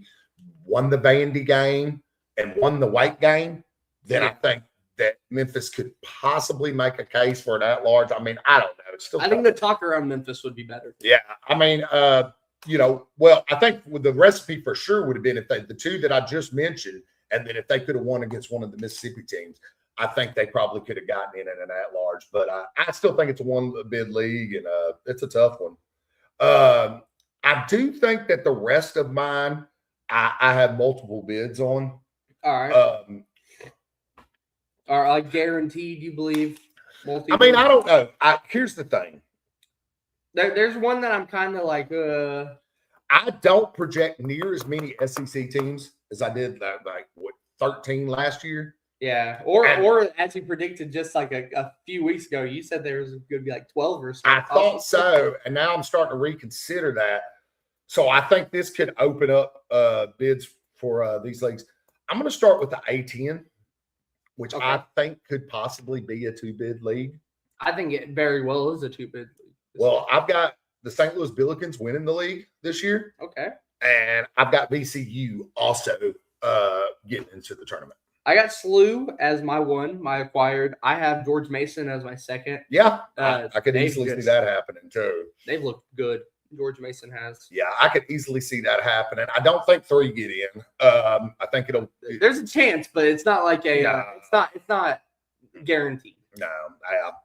Vandy game and won the Wake game. Then I think that Memphis could possibly make a case for an at-large. I mean, I don't know. It's still. I think the talk around Memphis would be better. Yeah, I mean, I think the recipe for sure would have been if the two that I just mentioned, and then if they could have won against one of the Mississippi teams, I think they probably could have gotten in an at-large. But I still think it's a one-bid league, and it's a tough one. I do think that the rest of mine, I have multiple bids on. All right. Are like guaranteed? You believe? I mean, I don't know. Here's the thing. There's one that I'm kind of like. I don't project near as many SEC teams as I did 13 last year. Yeah, or as you predicted just like a few weeks ago, you said there was going to be like 12 or so. I thought so, and now I'm starting to reconsider that. So I think this could open up bids for these leagues. I'm going to start with the A10, which I think could possibly be a 2-bid league. I think it very well is a 2-bid league. Well, I've got the St. Louis Billikens winning the league this year. Okay. And I've got VCU also getting into the tournament. I got SLU as my one, my acquired. I have George Mason as my second. Yeah, I could easily see that happening too. They've looked good. George Mason has. Yeah, I could easily see that happening. I don't think 3 get in. I think it'll. There's a chance, but it's not like it's not guaranteed. No,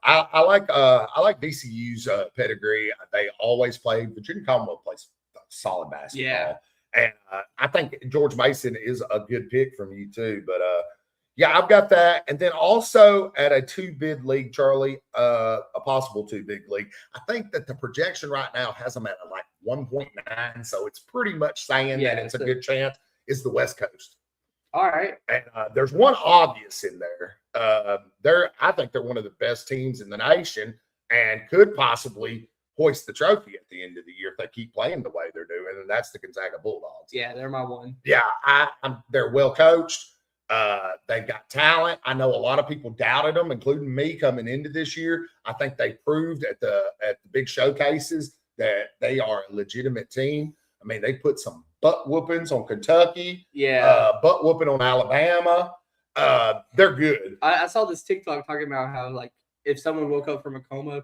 I like VCU's pedigree. They always play. Virginia Commonwealth plays solid basketball. Yeah. And I think George Mason is a good pick from you too. But I've got that. And then also at a 2-bid league, Charlie, a possible 2-bid league. I think that the projection right now has them at like 1.9. So it's pretty much saying that it's a good chance. Is the West Coast. All right. And there's one obvious in there. I think they're one of the best teams in the nation and could possibly hoist the trophy at the end of the year if they keep playing the way they're doing, and that's the Gonzaga Bulldogs. Yeah, they're my one. Yeah, they're well coached. They've got talent. I know a lot of people doubted them, including me coming into this year. I think they proved at the big showcases that they are a legitimate team. I mean, they put some butt whoopings on Kentucky. Yeah. Butt whooping on Alabama. They're good. I saw this TikTok talking about how like if someone woke up from a coma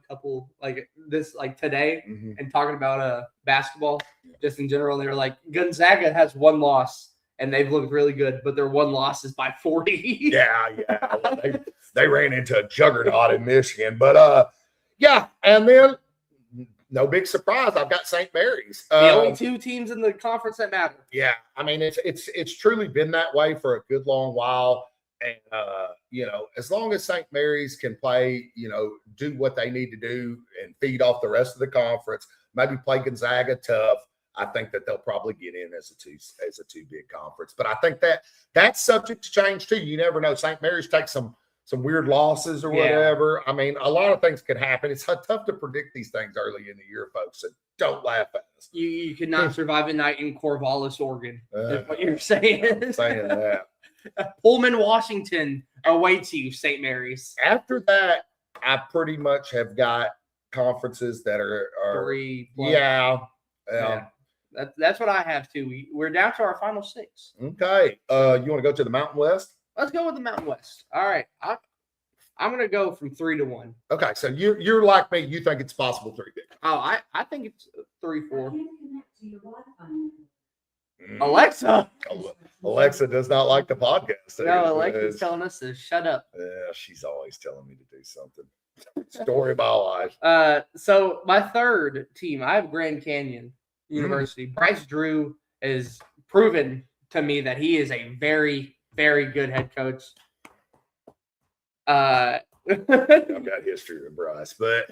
today and talking about basketball just in general, they were like, Gonzaga has 1 loss and they've looked really good, but their 1 loss is by 40. Yeah. Well, they ran into a juggernaut in Michigan, but and then no big surprise, I've got St. Mary's. The only 2 teams in the conference that matter. Yeah, I mean it's truly been that way for a good long while. And, as long as St. Mary's can play, do what they need to do and feed off the rest of the conference, maybe play Gonzaga tough, I think that they'll probably get in as a 2-bid conference. But I think that's subject to change too. You never know. St. Mary's takes some weird losses or whatever. I mean, a lot of things could happen. It's tough to predict these things early in the year, folks. So don't laugh at us. You could not survive a night in Corvallis, Oregon. That's what you're saying. I'm saying that. Pullman, Washington awaits you, St. Mary's. After that, I pretty much have got conferences that are 3. Yeah. That's what I have too. We're down to our final 6. Okay. You want to go to the Mountain West? Let's go with the Mountain West. All right. I'm going to go from 3 to 1. Okay. So you're like me. You think it's possible 3-bid. Oh, I think it's 3-4. Alexa. Alexa does not like the podcast. No, Alexa's telling us to shut up. Yeah, she's always telling me to do something. Story of my life. So my third team, I have Grand Canyon University. Bryce Drew is proven to me that he is a very, very good head coach. I've got history with Bryce, but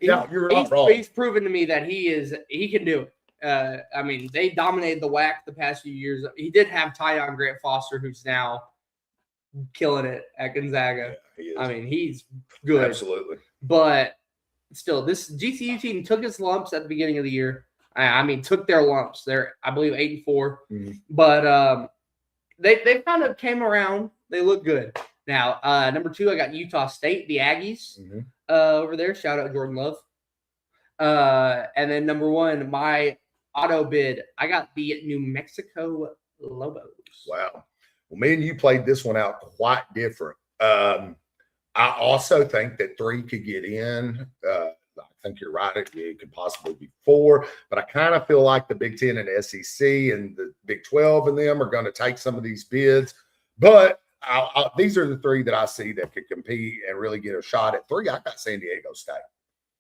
no, you're not wrong. He's proven to me that he can do it. I mean, they dominated the WAC the past few years. He did have Tyon Grant Foster, who's now killing it at Gonzaga. Yeah, I mean, he's good. Absolutely. But still, this GCU team took its lumps at the beginning of the year. I mean, took their lumps. They're, I believe, 8-4. Mm-hmm. But they kind of came around. They look good. Now, number 2, I got Utah State, the Aggies over there. Shout out Jordan Love. And then number 1, my auto bid, I got the New Mexico Lobos. Wow. Well, me and you played this one out quite different. I also think that 3 could get in. I think you're right. It could possibly be 4, but I kind of feel like the Big Ten and the SEC and the Big 12 and them are going to take some of these bids. But these are the 3 that I see that could compete and really get a shot at 3. I got San Diego State.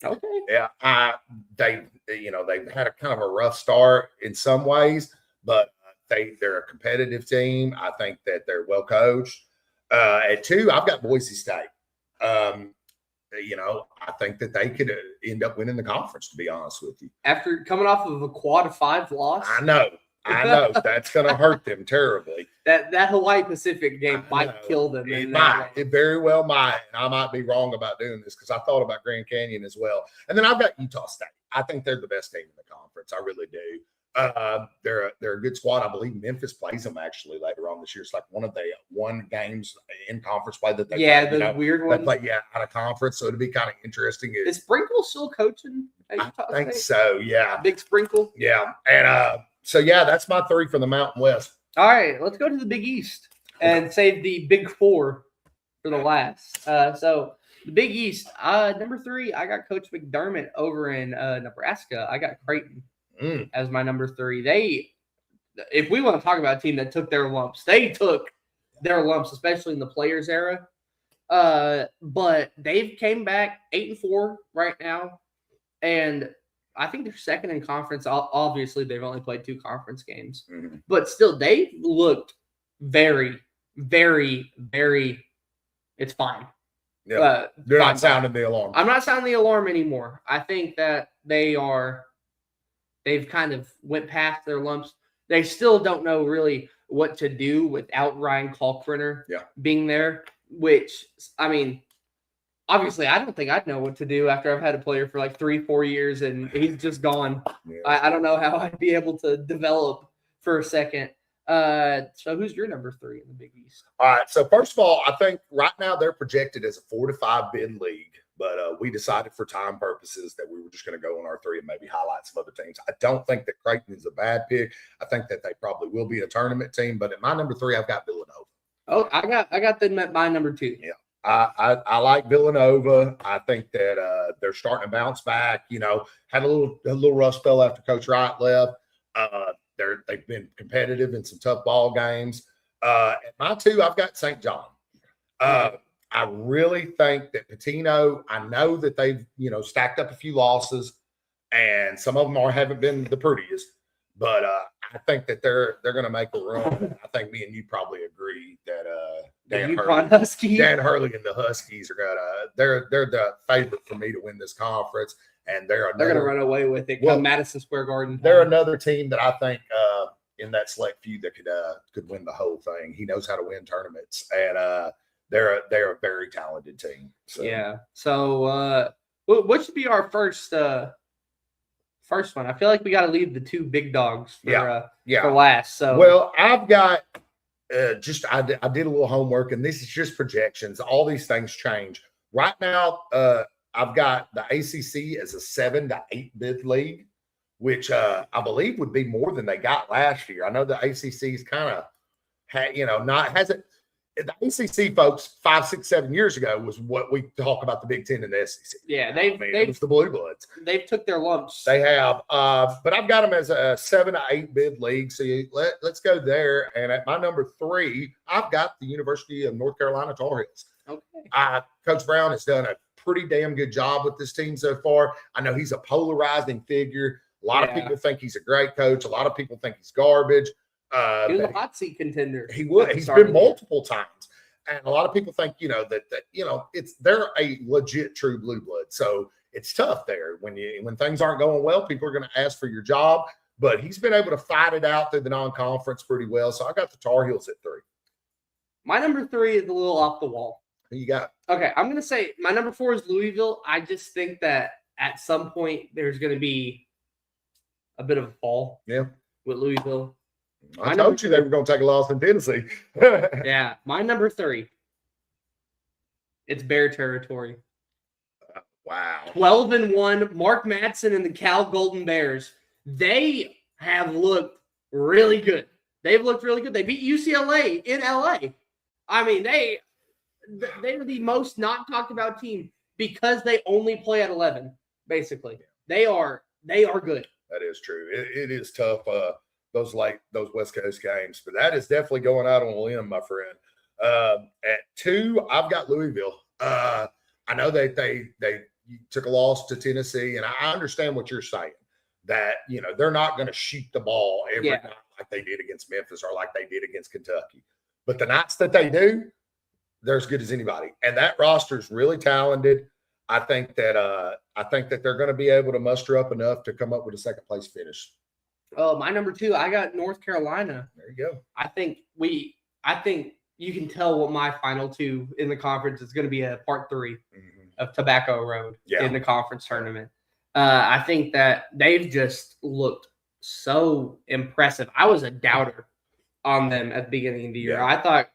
Okay. Yeah, they've had a kind of a rough start in some ways, but they're a competitive team. I think that they're well coached. At 2, I've got Boise State. I think that they could end up winning the conference, to be honest with you. After coming off of a quad 5 loss? I know. That's going to hurt them terribly. That Hawaii Pacific game might kill them. It very well might. And I might be wrong about doing this because I thought about Grand Canyon as well. And then I've got Utah State. I think they're the best team in the conference. I really do. They're a good squad. I believe Memphis plays them actually later on this year. It's like one of the games in conference play that they play, weird one. They play out of conference, so it'd be kind of interesting. Is Sprinkle still coaching at Utah State? I think so. Yeah, Big Sprinkle. Yeah, and that's my 3 for the Mountain West. All right, let's go to the Big East and save the Big 4 for the last. So the Big East, number 3, I got Coach McDermott over in Nebraska. I got Creighton as my number 3. If we want to talk about a team that took their lumps, they took their lumps, especially in the players era. But they've came back 8-4 right now, and I think they're second in conference. Obviously, they've only played 2 conference games, but still, they looked very, very, very. It's fine. Yeah, they're not sounding the alarm. I'm not sounding the alarm anymore. I think that they've kind of went past their lumps. They still don't know really what to do without Ryan Kalkbrenner being there, which, I mean, obviously I don't think I'd know what to do after I've had a player for like 3-4 years and he's just gone. Yeah. I don't know how I'd be able to develop for a second. So who's your number 3 in the Big East? All right. So first of all, I think right now they're projected as a 4 to 5 bid league. But we decided for time purposes that we were just going to go on our 3 and maybe highlight some other teams. I don't think that Creighton is a bad pick. I think that they probably will be a tournament team. But at my number 3, I've got Villanova. Oh, I got them at my number 2. Yeah, I like Villanova. I think that they're starting to bounce back. Had a little rough spell after Coach Wright left. They've been competitive in some tough ball games. At my 2, I've got St. John. I really think that Pitino, I know that they've, stacked up a few losses and some of them haven't been the prettiest, but I think that they're going to make a run. I think me and you probably agree that Dan Hurley and the Huskies are they're the favorite for me to win this conference, and they're going to run away with it. Come Madison Square Garden. They're another team that I think in that select few that could win the whole thing. He knows how to win tournaments, and they're a very talented team. So. Yeah. So what should be our first one? I feel like we got to leave the 2 big dogs for last. So well, I've got I did a little homework, and this is just projections. All these things change. Right now, I've got the ACC as a 7 to 8 bid league, which I believe would be more than they got last year. I know the ACC's kind of hasn't. The ACC, folks, 5, 6, 7 years ago was what we talk about the Big Ten and the SEC. Yeah, it was the Blue Bloods. They've took their lumps. They have, but I've got them as a 7 to 8 bid league. So let's go there. And at my number 3, I've got the University of North Carolina Tar Heels. Okay. Coach Brown has done a pretty damn good job with this team so far. I know he's a polarizing figure. A lot of people think he's a great coach. A lot of people think he's garbage. He was a hot seat contender. He would. He's been multiple times. And a lot of people think, they're a legit true blue blood. So it's tough there. When things aren't going well, people are going to ask for your job. But he's been able to fight it out through the non-conference pretty well. So I got the Tar Heels at 3. My number 3 is a little off the wall. Who you got? Okay, I'm going to say my number 4 is Louisville. I just think that at some point there's going to be a bit of a fall with Louisville. I told you they were going to take a loss in Tennessee. Yeah, my number 3. It's Bear territory. Wow. 12-1. Mark Madsen and the Cal Golden Bears. They have looked really good. They've looked really good. They beat UCLA in LA. I mean, they're the most not talked about team because they only play at 11. Basically, they are good. That is true. It is tough. Those West Coast games, but that is definitely going out on a limb, my friend. At 2, I've got Louisville. I know they took a loss to Tennessee, and I understand what you're saying. That they're not going to shoot the ball every night like they did against Memphis or like they did against Kentucky. But the nights that they do, they're as good as anybody. And that roster is really talented. I think that they're going to be able to muster up enough to come up with a second place finish. Oh, my number 2, I got North Carolina. There you go. I think you can tell what my final 2 in the conference is going to be a part 3 of Tobacco Road in the conference tournament. I think that they've just looked so impressive. I was a doubter on them at the beginning of the year. I thought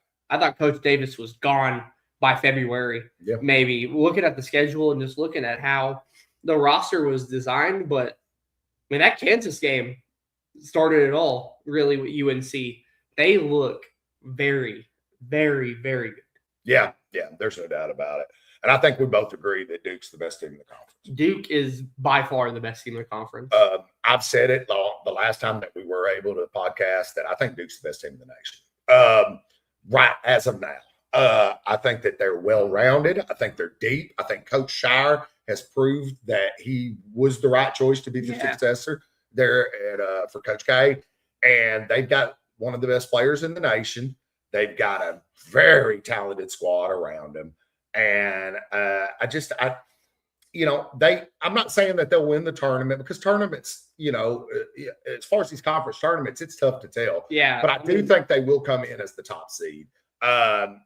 Coach Davis was gone by February, maybe, looking at the schedule and just looking at how the roster was designed. But, I mean, that Kansas game started it all, really, with UNC. They look very, very, very good. Yeah, there's no doubt about it. And I think we both agree that Duke's the best team in the conference. Duke is by far the best team in the conference. I've said it the last time that we were able to podcast that I think Duke's the best team in the nation. Right as of now. I think that they're well-rounded. I think they're deep. I think Coach Shire has proved that he was the right choice to be the successor there for Coach K. And they've got one of the best players in the nation. They've got a very talented squad around them. And I'm not saying that they'll win the tournament because tournaments, as far as these conference tournaments, it's tough to tell. Yeah. But I do think they will come in as the top seed. They're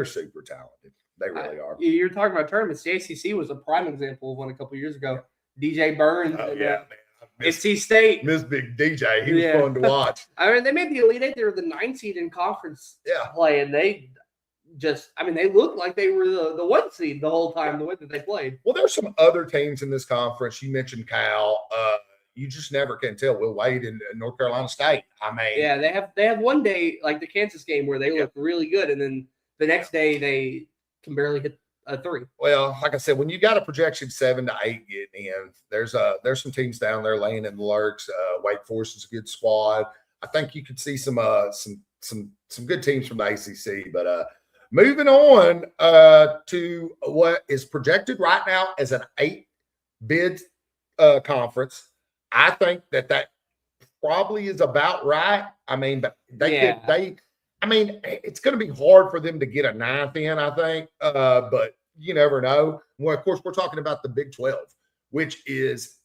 super talented. They really are. You're talking about tournaments. The ACC was a prime example of one a couple years ago. DJ Burns. Oh, yeah, man. NC State. Miss Big DJ. He was fun to watch. I mean, they made the Elite Eight. They were the 9th seed in conference play, and they looked like they were the 1 seed the whole time, the way that they played. Well, there's some other teams in this conference. You mentioned Cal. You just never can tell. Will Wade in North Carolina State. I mean, they have one day like the Kansas game where they look really good, and then the next day they can barely hit a 3. Well, like I said, when you got a projection 7 to 8 getting in, there's some teams down there laying in the lurks. Wake Forest is a good squad. I think you could see some good teams from the ACC, but. Moving on to what is projected right now as an 8-bid conference. I think that probably is about right. I mean, but it's going to be hard for them to get a 9th in, I think. But you never know. Well, of course, we're talking about the Big 12, which is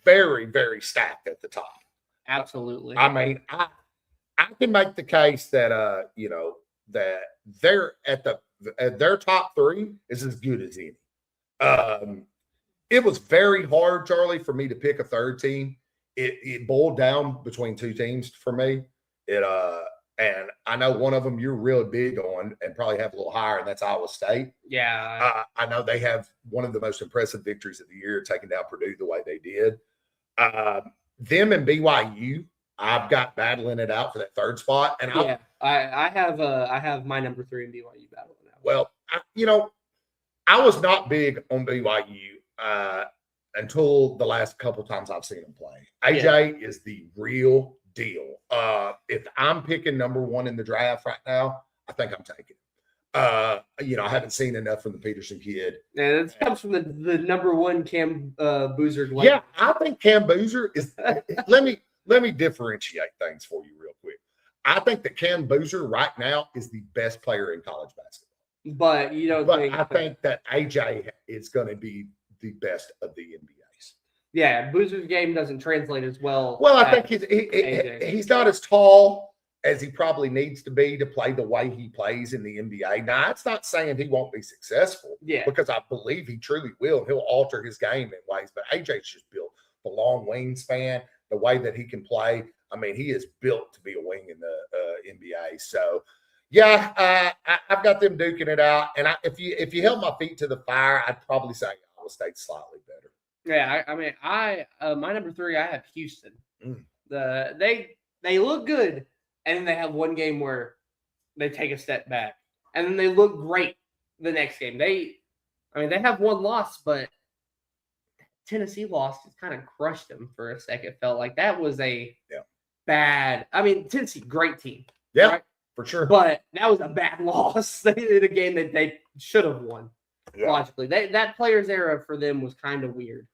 very, very stacked at the top. Absolutely. I mean, I can make the case that that they're at their top 3 is as good as any. It was very hard, Charlie, for me to pick a third team. It boiled down between 2 teams for me. And I know one of them you're really big on and probably have a little higher, and that's Iowa State. Yeah. I know they have one of the most impressive victories of the year, taking down Purdue the way they did. Them and BYU, I've got battling it out for that 3rd spot. And I have my number 3 in BYU battling it out. Well, I was not big on BYU until the last couple times I've seen them play. AJ is the real deal. If I'm picking number 1 in the draft right now, I think I'm taking it. I haven't seen enough from the Peterson kid. Yeah, that comes from the number 1 Cam Boozer. Yeah, I think Cam Boozer is. Let let me differentiate things for you real quick. I think that Ken Boozer right now is the best player in college basketball. But you don't think? I think that AJ is going to be the best of the NBAs. Yeah, Boozer's game doesn't translate as well. Well, I think he's not as tall as he probably needs to be to play the way he plays in the NBA. Now, that's not saying he won't be successful. Yeah. Because I believe he truly will. He'll alter his game in ways. But AJ's just built the long wingspan, the way that he can play. I mean, he is built to be a wing in the NBA. So, yeah, I've got them duking it out. And if you held my feet to the fire, I'd probably say Iowa State's slightly better. Yeah, I mean, my number 3, I have Houston. They look good, and then they have one game where they take a step back, and then they look great the next game. They have one loss, but Tennessee lost. It kind of crushed them for a second. It felt like that was a bad. I mean, Tennessee, great team. Yeah, right? For sure. But that was a bad loss. They did a game that they should have won. Yeah. Logically, that players' era for them was kind of weird.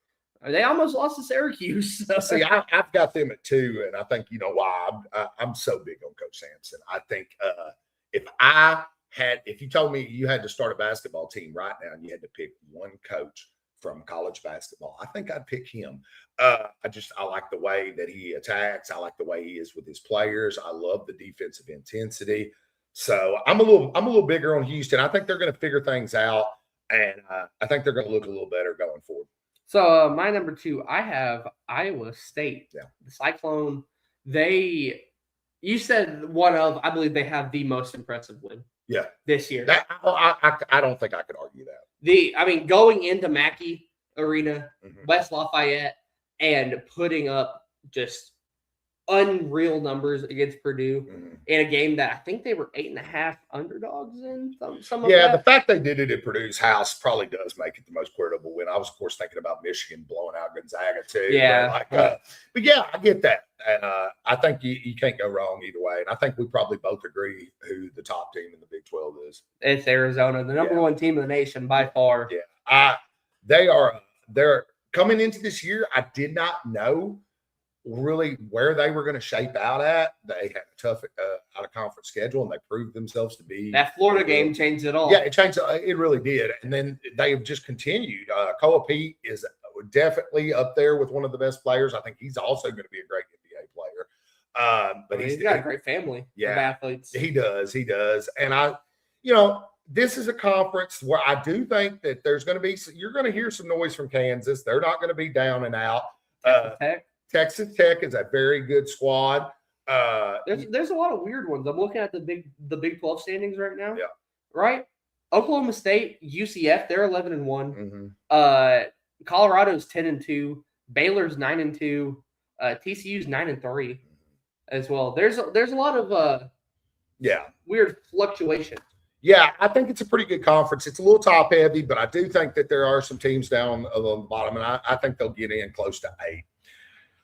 They almost lost to Syracuse. See, I've got them at 2, and I think you know why I'm so big on Coach Sampson. I think if you told me you had to start a basketball team right now and you had to pick one coach from college basketball, I think I'd pick him. I like the way that he attacks. I like the way he is with his players. I love the defensive intensity. So I'm a little bigger on Houston. I think they're going to figure things out, and I think they're going to look a little better going forward. So my number 2, I have Iowa State. Yeah. The Cyclone. You said I believe they have the most impressive win. Yeah. This year. I don't think I could argue that. Going into Mackey Arena, West Lafayette, and putting up just unreal numbers against Purdue in a game that I think they were 8.5 underdogs in. The fact they did it at Purdue's house probably does make it the most credible win. I was, of course, thinking about Michigan blowing out Gonzaga too. Yeah, but yeah, I get that, and I think you can't go wrong either way. And I think we probably both agree who the top team in the Big 12 is. It's Arizona, the number 1 team in the nation by far. Yeah, they're coming into this year. I did not know really where they were going to shape out at. They had a tough out of conference schedule, and they proved themselves to be. That Florida game changed it all. Yeah, it changed. It really did. And then they have just continued. Koa Pete is definitely up there with one of the best players. I think he's also going to be a great NBA player. But he's got a great family of athletes. He does. And this is a conference where I do think that there's going to be. You're going to hear some noise from Kansas. They're not going to be down and out. Texas Tech is a very good squad. There's a lot of weird ones. I'm looking at the Big 12 standings right now. Yeah. Right? Oklahoma State, UCF, they're 11-1. Colorado's 10-2. Baylor's 9-2. TCU's 9-3 as well. There's a lot of weird fluctuation. Yeah, I think it's a pretty good conference. It's a little top heavy, but I do think that there are some teams down on the bottom, and I think they'll get in close to 8.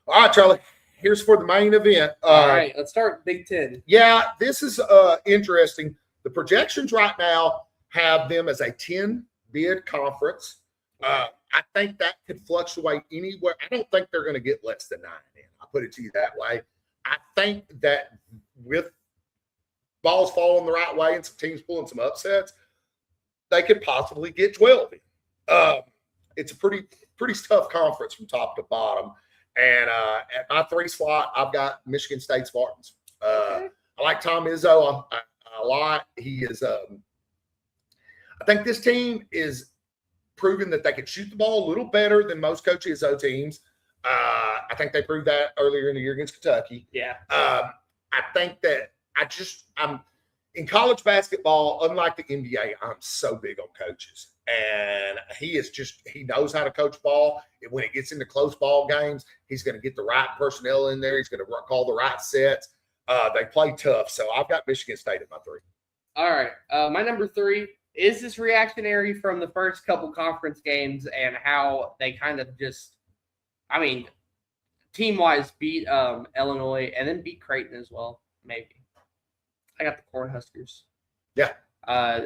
All right, Charlie, here's for the main event. All right, let's start Big 10. Yeah, this is interesting. The projections right now have them as a 10-bid conference. I think that could fluctuate anywhere. I don't think they're going to get less than 9 in. I'll put it to you that way. I think that with balls falling the right way and some teams pulling some upsets, they could possibly get 12 in. It's a pretty tough conference from top to bottom. And at my 3 slot, I've got Michigan State Spartans. I like Tom Izzo a lot. He is. I think this team is proving that they can shoot the ball a little better than most Coach Izzo teams. I think they proved that earlier in the year against Kentucky. Yeah. I think that I'm in college basketball, unlike the NBA, I'm so big on coaches. And he knows how to coach ball. And when it gets into close ball games, he's going to get the right personnel in there. He's going to call the right sets. They play tough. So I've got Michigan State at my 3. All right. My number 3 is this reactionary from the first couple conference games and how they kind of just, team-wise beat Illinois and then beat Creighton as well, maybe. I got the Cornhuskers. Yeah.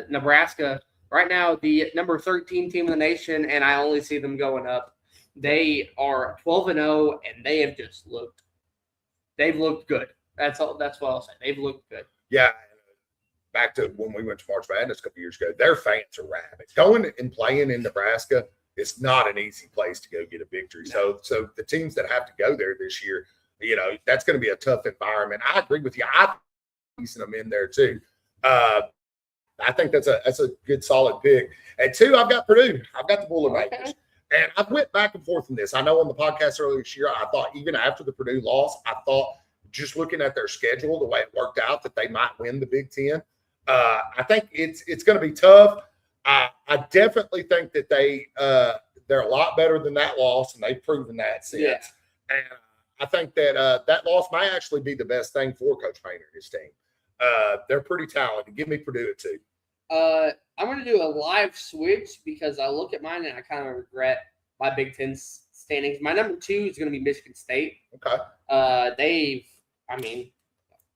Nebraska, right now, the number 13 team in the nation, and I only see them going up. They are 12-0, and they have just looked they've looked good. That's all. That's what I'll say. They've looked good. Yeah. Back to when we went to March Madness a couple years ago, their fans are rabid. Going and playing in Nebraska, it's not an easy place to go get a victory. No. So the teams that have to go there this year, that's going to be a tough environment. I agree with you. I'm piecing them in there too. I think that's a good solid pick. And 2, I've got Purdue. I've got the Boilermakers. Okay. And I went back and forth on this. I know on the podcast earlier this year, I thought even after the Purdue loss, I thought just looking at their schedule, the way it worked out, that they might win the Big Ten. I think it's going to be tough. I definitely think that they're a lot better than that loss, and they've proven that since. Yeah. And I think that that loss might actually be the best thing for Coach Painter and his team. They're pretty talented. Give me Purdue at 2. I'm going to do a live switch because I look at mine and I kind of regret my Big Ten standings. My number 2 is going to be Michigan State. Okay.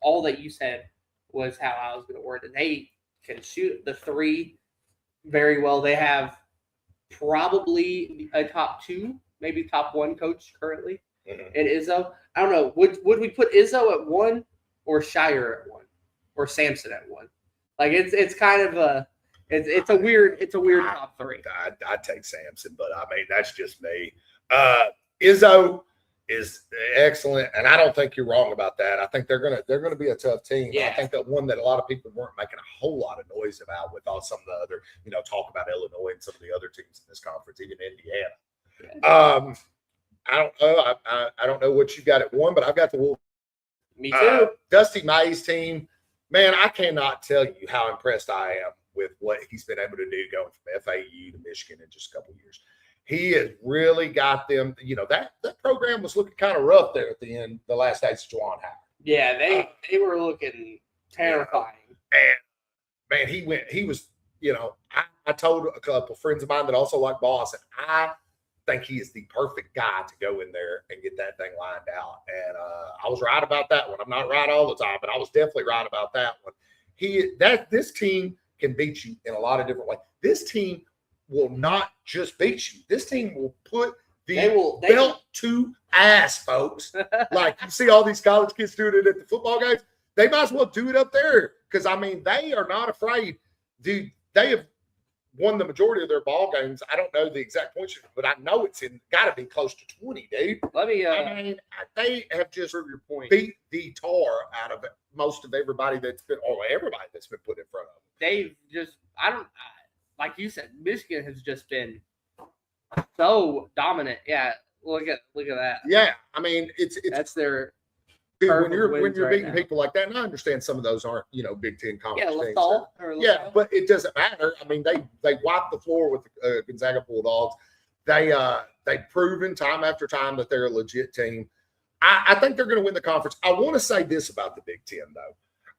All that you said was how I was going to word it. They can shoot the 3 very well. They have probably a top 2, maybe top 1 coach currently in Izzo. I don't know. Would we put Izzo at 1 or Shire at 1 or Sampson at 1? Like it's kind of it's a weird top 3. I'd take Sampson, but that's just me. Izzo is excellent, and I don't think you're wrong about that. I think they're gonna be a tough team. Yeah. I think that one that a lot of people weren't making a whole lot of noise about with all some of the other, talk about Illinois and some of the other teams in this conference, even Indiana. Yeah. I don't know. I don't know what you got at 1, but I've got the Wolves. Me too. Dusty May's team, man, I cannot tell you how impressed I am with what he's been able to do going from FAU to Michigan in just a couple of years. He has really got them. That program was looking kind of rough there at the end, the last days of Juwan Howard. Yeah, they were looking terrifying. And man, he was, I told a couple friends of mine that also like ball, I said, I think he is the perfect guy to go in there and get that thing lined out. And I was right about that one. I'm not right all the time, but I was definitely right about that one. This team can beat you in a lot of different ways. This team will not just beat you. This team will put the belt to ass, folks. Like you see all these college kids doing it at the football games. They might as well do it up there because, they are not afraid. Dude, they have won the majority of their ball games. I don't know the exact points, but I know it's got to be close to 20, dude. Let me. They have just prove your point. beat the tar out of most of everybody that's been put in front of them. They've just, like you said, Michigan has just been so dominant. Yeah, look at that. Yeah, it's that's their. Dude, when you're right beating now. people like that, and I understand some of those aren't, Big Ten conference teams. Yeah, but it doesn't matter. They wiped the floor with the Gonzaga Bulldogs. They've proven time after time that they're a legit team. I think they're going to win the conference. I want to say this about the Big Ten, though.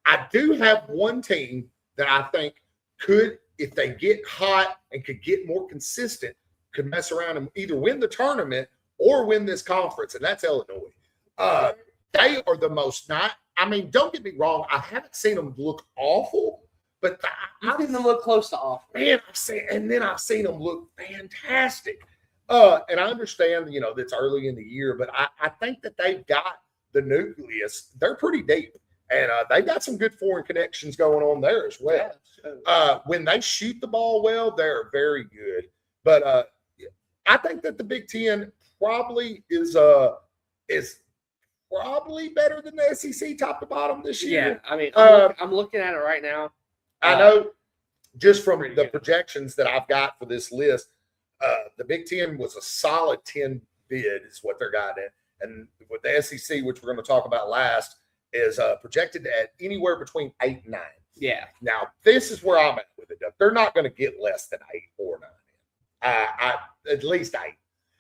I do have one team that I think could, if they get hot and could get more consistent, could mess around and either win the tournament or win this conference, and that's Illinois. They are the most don't get me wrong. I haven't seen them look awful, but I've seen them look close to awful. Man, I've seen them look fantastic. And I understand, that's early in the year, but I think that they've got the nucleus. They're pretty deep, and they've got some good foreign connections going on there as well. Yeah. When they shoot the ball well, they're very good. But I think that the Big Ten probably is probably better than the SEC top to bottom this year. Yeah, I'm looking at it right now. I know just from the good. projections that I've got for this list, the Big Ten was a solid 10 bid is what they're got in. And with the SEC, which we're going to talk about last, is projected at anywhere between 8 and 9. Yeah. Now, this is where I'm at with it. They're not going to get less than 8 or 9. At least 8.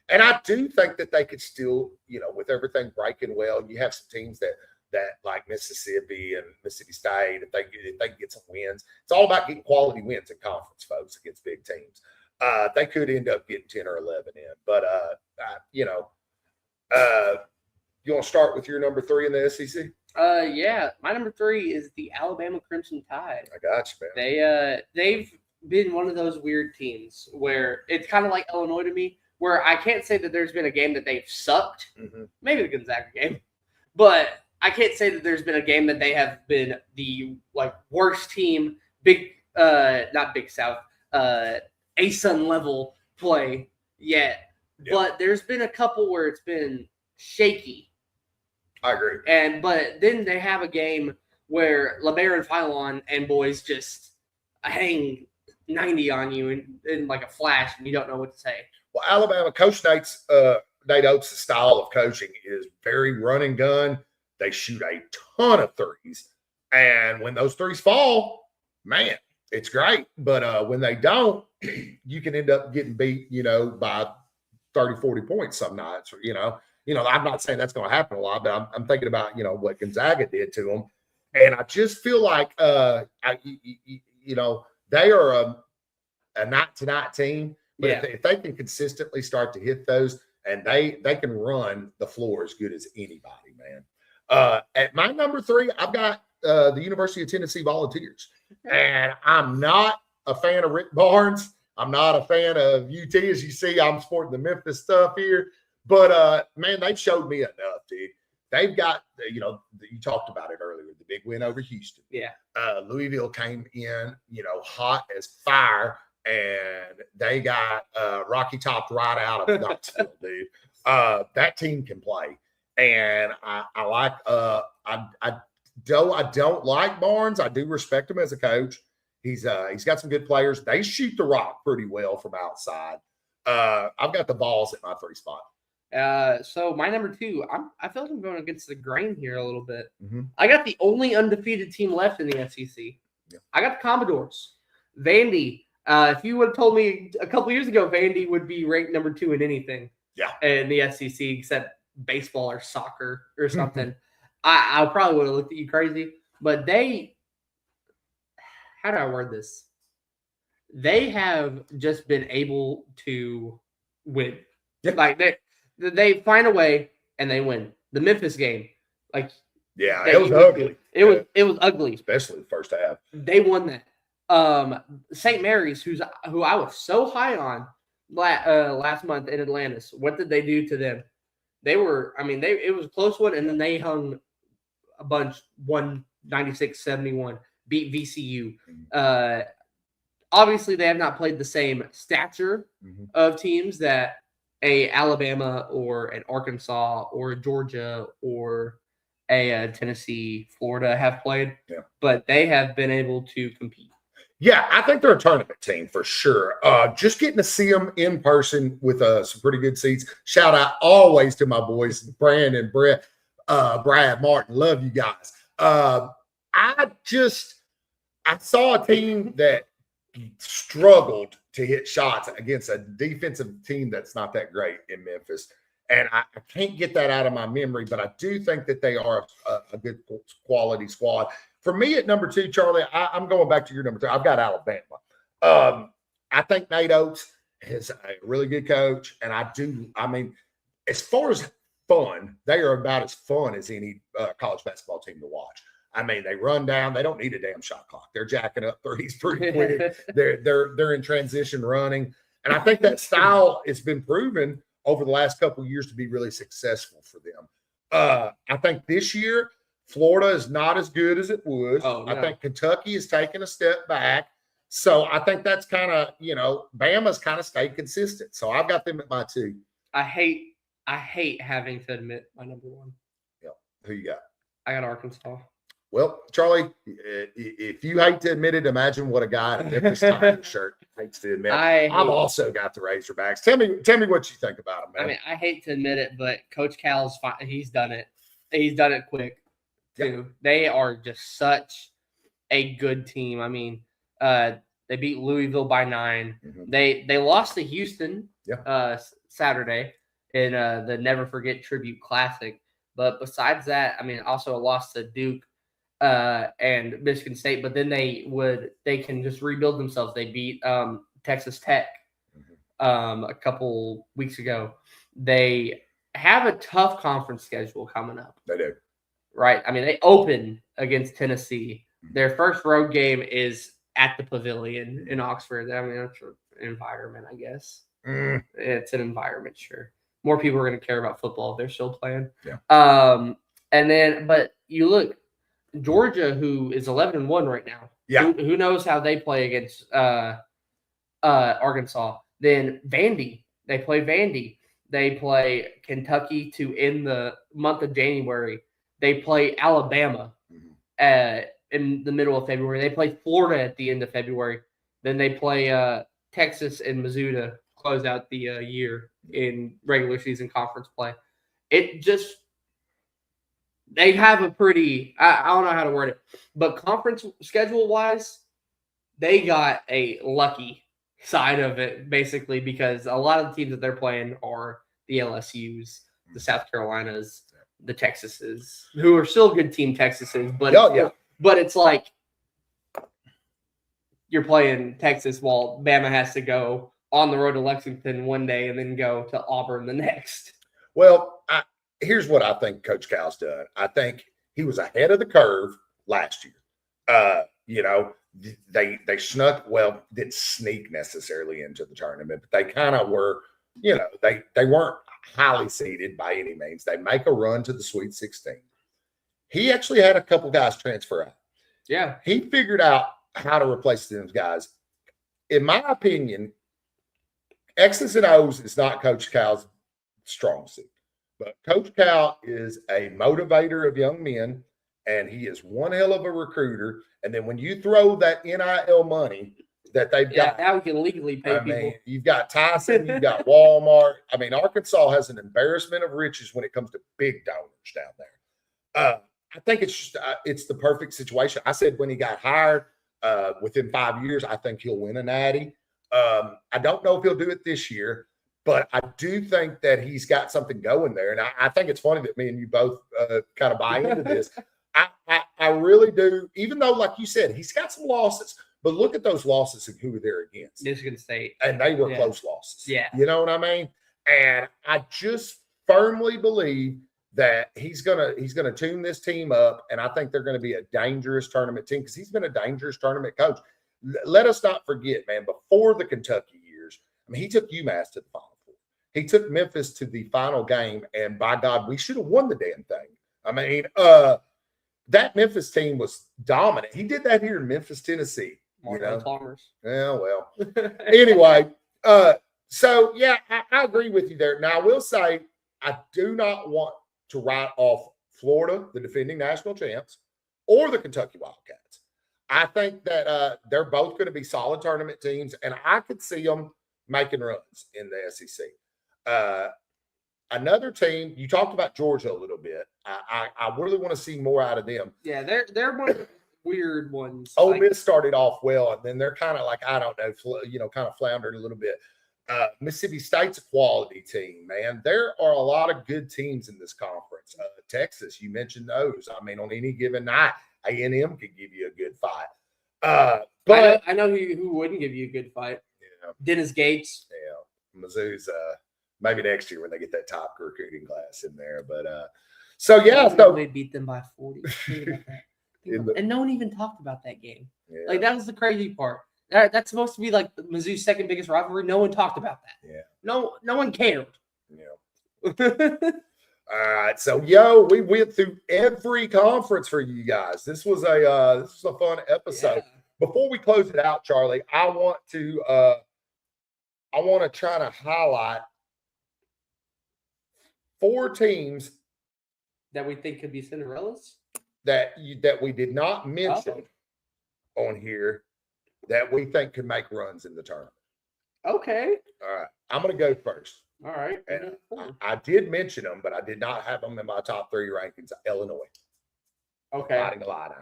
And I do think that they could still, with everything breaking well, you have some teams that like Mississippi and Mississippi State, if they can get some wins. It's all about getting quality wins in conference, folks, against big teams. They could end up getting 10 or 11 in. But, you want to start with your number 3 in the SEC? Yeah. My number 3 is the Alabama Crimson Tide. I got you, man. They've been one of those weird teams where it's kind of like Illinois to me, where I can't say that there's been a game that they've sucked. Mm-hmm. Maybe the Gonzaga game. But I can't say that there's been a game that they have been the worst team, not Big South, ASUN level play yet. Yeah. But there's been a couple where it's been shaky. I agree. But then they have a game where LeBaron Philon and boys just hang 90 on you in like a flash, and you don't know what to say. Well, Alabama Coach Nate Oates' style of coaching is very run and gun. They shoot a ton of threes, and when those threes fall, man, it's great. But when they don't, you can end up getting beat, by 30, 40 points some nights. I'm not saying that's going to happen a lot, but I'm thinking about what Gonzaga did to them, and I just feel like they are a night-to-night team. But if they can consistently start to hit those, and they can run the floor as good as anybody, man. At my number 3, I've got the University of Tennessee Volunteers. And I'm not a fan of Rick Barnes. I'm not a fan of UT. As you see, I'm sporting the Memphis stuff here. But, man, they've showed me enough, dude. They've got, you talked about it earlier, the big win over Houston. Yeah. Louisville came in, hot as fire. And they got Rocky topped right out of Knoxville, dude. That team can play, and I like. I don't like Barnes. I do respect him as a coach. He's got some good players. They shoot the rock pretty well from outside. I've got the Vols at my 3 spot. So my number 2, I feel like I'm going against the grain here a little bit. Mm-hmm. I got the only undefeated team left in the SEC. Yeah. I got the Commodores. Vandy. If you would have told me a couple years ago, Vandy would be ranked number 2 in anything, in the SEC except baseball or soccer or something, I probably would have looked at you crazy. But how do I word this? They have just been able to win. Yeah. Like they find a way and they win. The Memphis game, it was ugly. It was ugly, especially the first half. They won that. St. Mary's, who I was so high on last month in Atlantis. What did they do to them? It was a close one, and then they hung a bunch, 196-71, beat VCU. Obviously, they have not played the same stature of teams that a Alabama or an Arkansas or a Georgia or a Tennessee, Florida have played. Yeah. But they have been able to compete. Yeah, I think they're a tournament team for sure. Just getting to see them in person with some pretty good seats. Shout out always to my boys, Brandon, Brett, Brad, Martin. Love you guys. I saw a team that struggled to hit shots against a defensive team that's not that great in Memphis. And I can't get that out of my memory, but I do think that they are a good quality squad. For me at number 2, Charlie, I'm going back to your number 2. I've got Alabama. I think Nate Oates is a really good coach. And as far as fun, they are about as fun as any college basketball team to watch. They run down. They don't need a damn shot clock. They're jacking up threes pretty quick. They're in transition running. And I think that style has been proven over the last couple of years to be really successful for them. I think this year, Florida is not as good as it was. Oh, no. I think Kentucky is taking a step back. So I think that's kind of, Bama's kind of stayed consistent. So I've got them at my 2. I hate having to admit my number 1. Yeah. Who you got? I got Arkansas. Well, Charlie, if you hate to admit it, imagine what a guy in a Memphis Tigers shirt hates to admit. I've also got the Razorbacks. Tell me what you think about them, man. I hate to admit it, but Coach Cal's fine. He's done it. He's done it quick too. Yep. They are just such a good team. They beat Louisville by 9. Mm-hmm. They lost to Houston Saturday in the Never Forget Tribute Classic. But besides that, also a loss to Duke and Michigan State. But then they can just rebuild themselves. They beat Texas Tech a couple weeks ago. They have a tough conference schedule coming up. They do. Right? They open against Tennessee. Their first road game is at the Pavilion in Oxford. That's an environment, I guess. It's an environment, sure. More people are going to care about football if they're still playing. Yeah. And then, but you look, Georgia, who is 11-1 right now. Yeah. Who knows how they play against Arkansas? Then Vandy, they play Vandy. They play Kentucky to end the month of January. They play Alabama in the middle of February. They play Florida at the end of February. Then they play Texas and Mizzou to close out the year in regular season conference play. It just they have a pretty I don't know how to word it, but conference schedule wise, they got a lucky side of it basically because a lot of the teams that they're playing are the LSUs, the South Carolinas, the Texases, who are still good team Texases, but but it's like you're playing Texas while Bama has to go on the road to Lexington one day and then go to Auburn the next. Well, here's what I think Coach Cal's done. I think he was ahead of the curve last year. You know, they snuck, well, didn't sneak necessarily into the tournament, but they kind of were, you know, they weren't highly seeded by any means. They make a run to the Sweet 16. He actually had a couple guys transfer out. Yeah. He figured out how to replace those guys. In my opinion, X's and O's is not Coach Cal's strong suit. But Coach Cal is a motivator of young men, and he is one hell of a recruiter. And then when you throw that NIL money that they've got, now we can legally pay people. Mean, you've got Tyson, you've got Walmart. I mean, Arkansas has an embarrassment of riches when it comes to big donors down there. I think it's just it's the perfect situation. I said when he got hired, within 5 years, I think he'll win a natty. I don't know if he'll do it this year. But I do think that he's got something going there. And I think it's funny that me and you both kind of buy into this. I really do, even though, like you said, he's got some losses. But look at those losses and who they're against. Michigan State. And they were close losses. Yeah. You know what I mean? And I just firmly believe that he's gonna tune this team up. And I think they're going to be a dangerous tournament team because he's been a dangerous tournament coach. Let us not forget, man, before the Kentucky years, I mean, he took UMass to the Final Four. He took Memphis to the final game, and by God, we should have won the damn thing. I mean, that Memphis team was dominant. He did that here in Memphis, Tennessee. You know? Yeah, well. Anyway, so, yeah, I agree with you there. Now, I will say I do not want to write off Florida, the defending national champs, or the Kentucky Wildcats. I think that they're both going to be solid tournament teams, and I could see them making runs in the SEC. Another team, you talked about Georgia a little bit. I really want to see more out of them. Yeah, they're one of the weird ones. Ole Miss started off well, and then they're kind of like, I don't know, kind of floundered a little bit. Mississippi State's a quality team, man. There are a lot of good teams in this conference. Texas, you mentioned those. I mean, on any given night, A&M could give you a good fight. But I know who wouldn't give you a good fight. Yeah. Dennis Gates. Yeah. Mizzou's maybe next year when they get that top recruiting class in there. But so they beat them by 40. And no one even talked about that game. Yeah. Like that was the crazy part. That's supposed to be like Mizzou's second biggest rivalry. No one talked about that. Yeah. No one cared. Yeah. All right, so we went through every conference for you guys. This was a fun episode. Yeah. Before we close it out, Charlie, I want to try to highlight 4 teams that we think could be Cinderellas that we did not mention on here that we think could make runs in the tournament. Okay. All right, I'm going to go first. All right. And I did mention them, but I did not have them in my top 3 rankings. Illinois. Okay. Fighting Illini.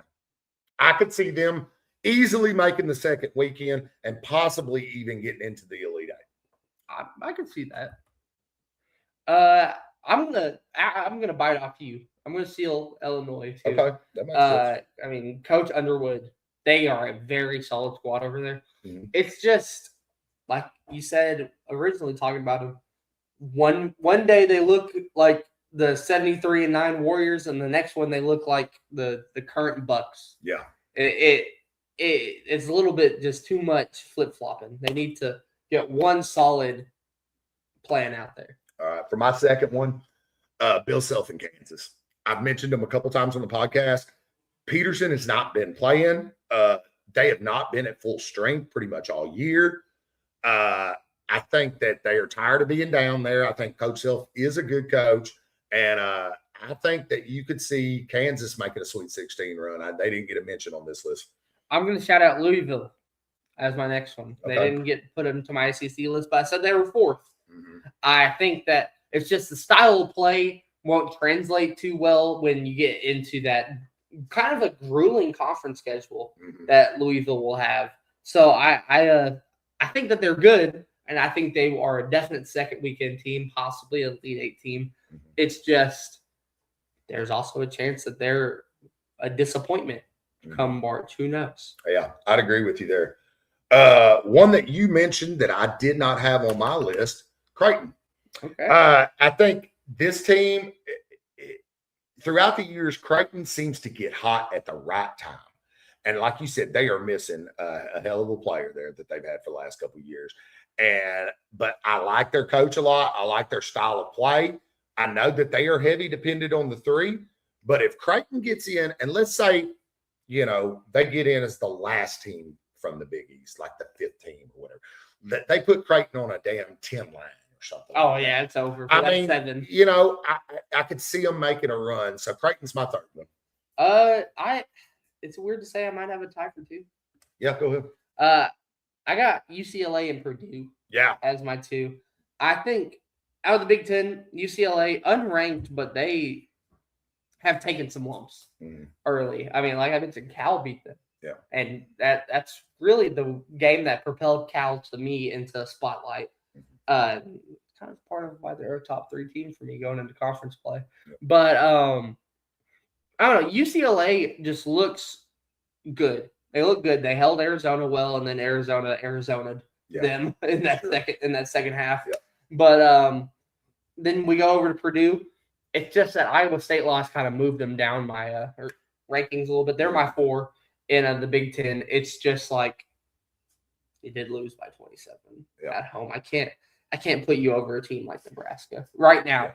I could see them easily making the second weekend and possibly even getting into the Elite Eight. I could see that. I'm gonna bite off you. I'm gonna seal Illinois too. Okay, that makes sense. I mean, Coach Underwood, they are a very solid squad over there. Mm-hmm. It's just like you said originally talking about them. One day they look like the 73-9 Warriors, and the next one they look like the current Bucks. Yeah, it's a little bit just too much flip flopping. They need to get one solid plan out there. All right, for my second one, Bill Self in Kansas. I've mentioned them a couple times on the podcast. Peterson has not been playing. They have not been at full strength pretty much all year. I think that they are tired of being down there. I think Coach Self is a good coach. And I think that you could see Kansas making a Sweet 16 run. They didn't get a mention on this list. I'm going to shout out Louisville as my next one. They Okay. didn't get put into my SEC list, but I said they were fourth. Mm-hmm. I think that it's just the style of play won't translate too well when you get into that kind of a grueling conference schedule that Louisville will have. So I think that they're good, and I think they are a definite second weekend team, possibly a Elite Eight team. It's just there's also a chance that they're a disappointment come March. Who knows? Yeah, I'd agree with you there. One that you mentioned that I did not have on my list, Creighton. Okay. I think this team, throughout the years, Creighton seems to get hot at the right time. And like you said, they are missing a hell of a player there that they've had for the last couple of years. But I like their coach a lot. I like their style of play. I know that they are heavy dependent on the three. But if Creighton gets in, and let's say, they get in as the last team from the Big East, like the fifth team or whatever, that they put Creighton on a damn 10 line. Something. Oh, yeah, it's over. I mean, 7. I could see them making a run. So Creighton's my third one. It's weird to say I might have a tie for 2. Yeah, go ahead. I got UCLA and Purdue. Yeah, as my 2. I think out of the Big Ten, UCLA unranked, but they have taken some lumps early. I mean, like I mentioned, Cal beat them. Yeah, and that's really the game that propelled Cal to me into spotlight. Kind of part of why they're a top 3 team for me going into conference play. Yeah. But I don't know. UCLA just looks good. They look good. They held Arizona well, and then Arizona'd them in that second half. Yeah. But then we go over to Purdue. It's just that Iowa State loss kind of moved them down my rankings a little bit. They're my 4 in the Big Ten. It's just like they did lose by 27 at home. I can't put you over a team like Nebraska right now.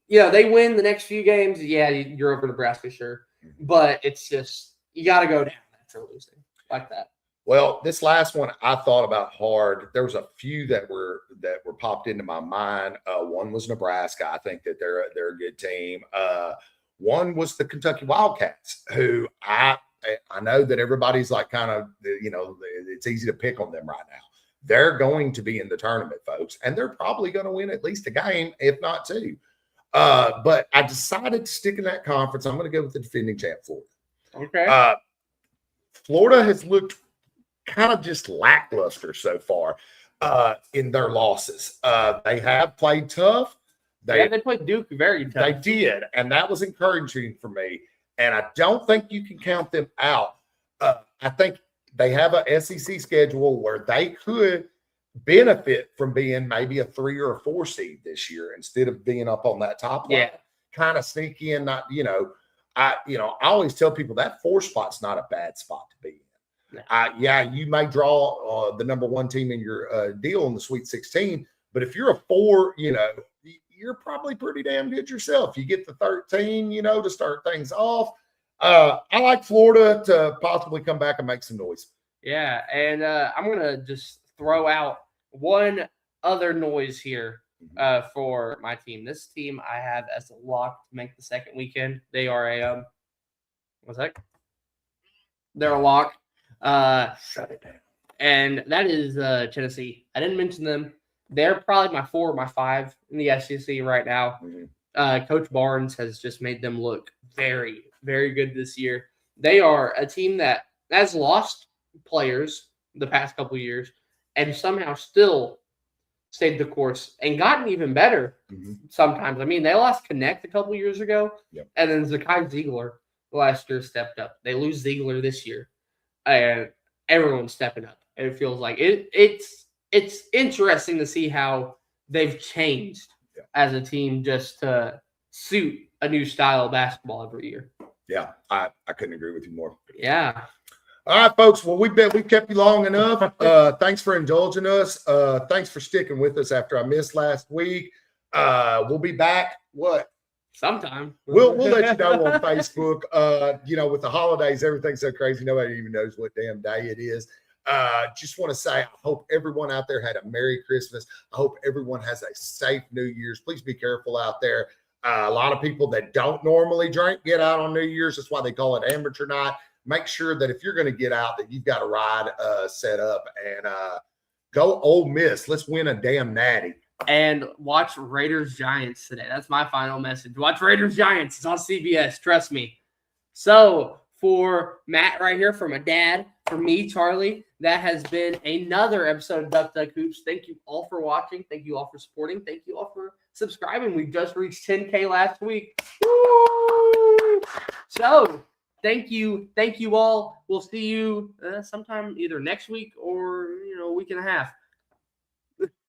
Yeah. They win the next few games. Yeah, you're over Nebraska, sure. But it's just you got to go down after losing like that. Well, this last one I thought about hard. There was a few that were popped into my mind. One was Nebraska. I think that they're a good team. One was the Kentucky Wildcats, who I know that everybody's like kind of it's easy to pick on them right now. They're going to be in the tournament, folks, and they're probably going to win at least a game, if not 2. But I decided to stick in that conference. I'm going to go with the defending champ, Florida. Okay. Florida has looked kind of just lackluster so far in their losses. They have played tough. They played Duke very tough. They did, and that was encouraging for me. And I don't think you can count them out. I think they have a SEC schedule where they could benefit from being maybe a 3 or a 4 seed this year instead of being up on that top line. Yeah. Kind of sneak in, I always tell people that 4 spot's not a bad spot to be in. Yeah. You may draw the number 1 team in your deal in the Sweet 16, but if you're a 4, you're probably pretty damn good yourself. You get the 13, to start things off. I like Florida to possibly come back and make some noise. Yeah, and I'm going to just throw out one other noise here for my team. This team I have as a lock to make the second weekend. They are they're a lock. Shut it down. And that is Tennessee. I didn't mention them. They're probably my 4 or my 5 in the SEC right now. Coach Barnes has just made them look very, very good this year. They are a team that has lost players the past couple of years and somehow still stayed the course and gotten even better sometimes. I mean, they lost Connect a couple of years ago, and then Zakai Ziegler last year stepped up. They lose Ziegler this year, and everyone's stepping up. And it feels like it's interesting to see how they've changed as a team just to suit a new style of basketball every year. Yeah, I couldn't agree with you more. Yeah. All right, folks. Well, we've kept you long enough. Thanks for indulging us. Thanks for sticking with us after I missed last week. We'll be back, Sometime. We'll let you know on Facebook. With the holidays, everything's so crazy. Nobody even knows what damn day it is. Just want to say, I hope everyone out there had a Merry Christmas. I hope everyone has a safe New Year's. Please be careful out there. A lot of people that don't normally drink get out on New Year's. That's why they call it amateur night. Make sure that if you're going to get out, that you've got a ride set up, and go Ole Miss. Let's win a damn natty. And watch Raiders Giants today. That's my final message. Watch Raiders Giants. It's on CBS. Trust me. So for Matt right here, for my dad, for me, Charlie, that has been another episode of Duck Duck Hoops. Thank you all for watching. Thank you all for supporting. Thank you all for subscribing. We just reached 10K last week. Woo! So thank you all. We'll see you sometime either next week or a week and a half.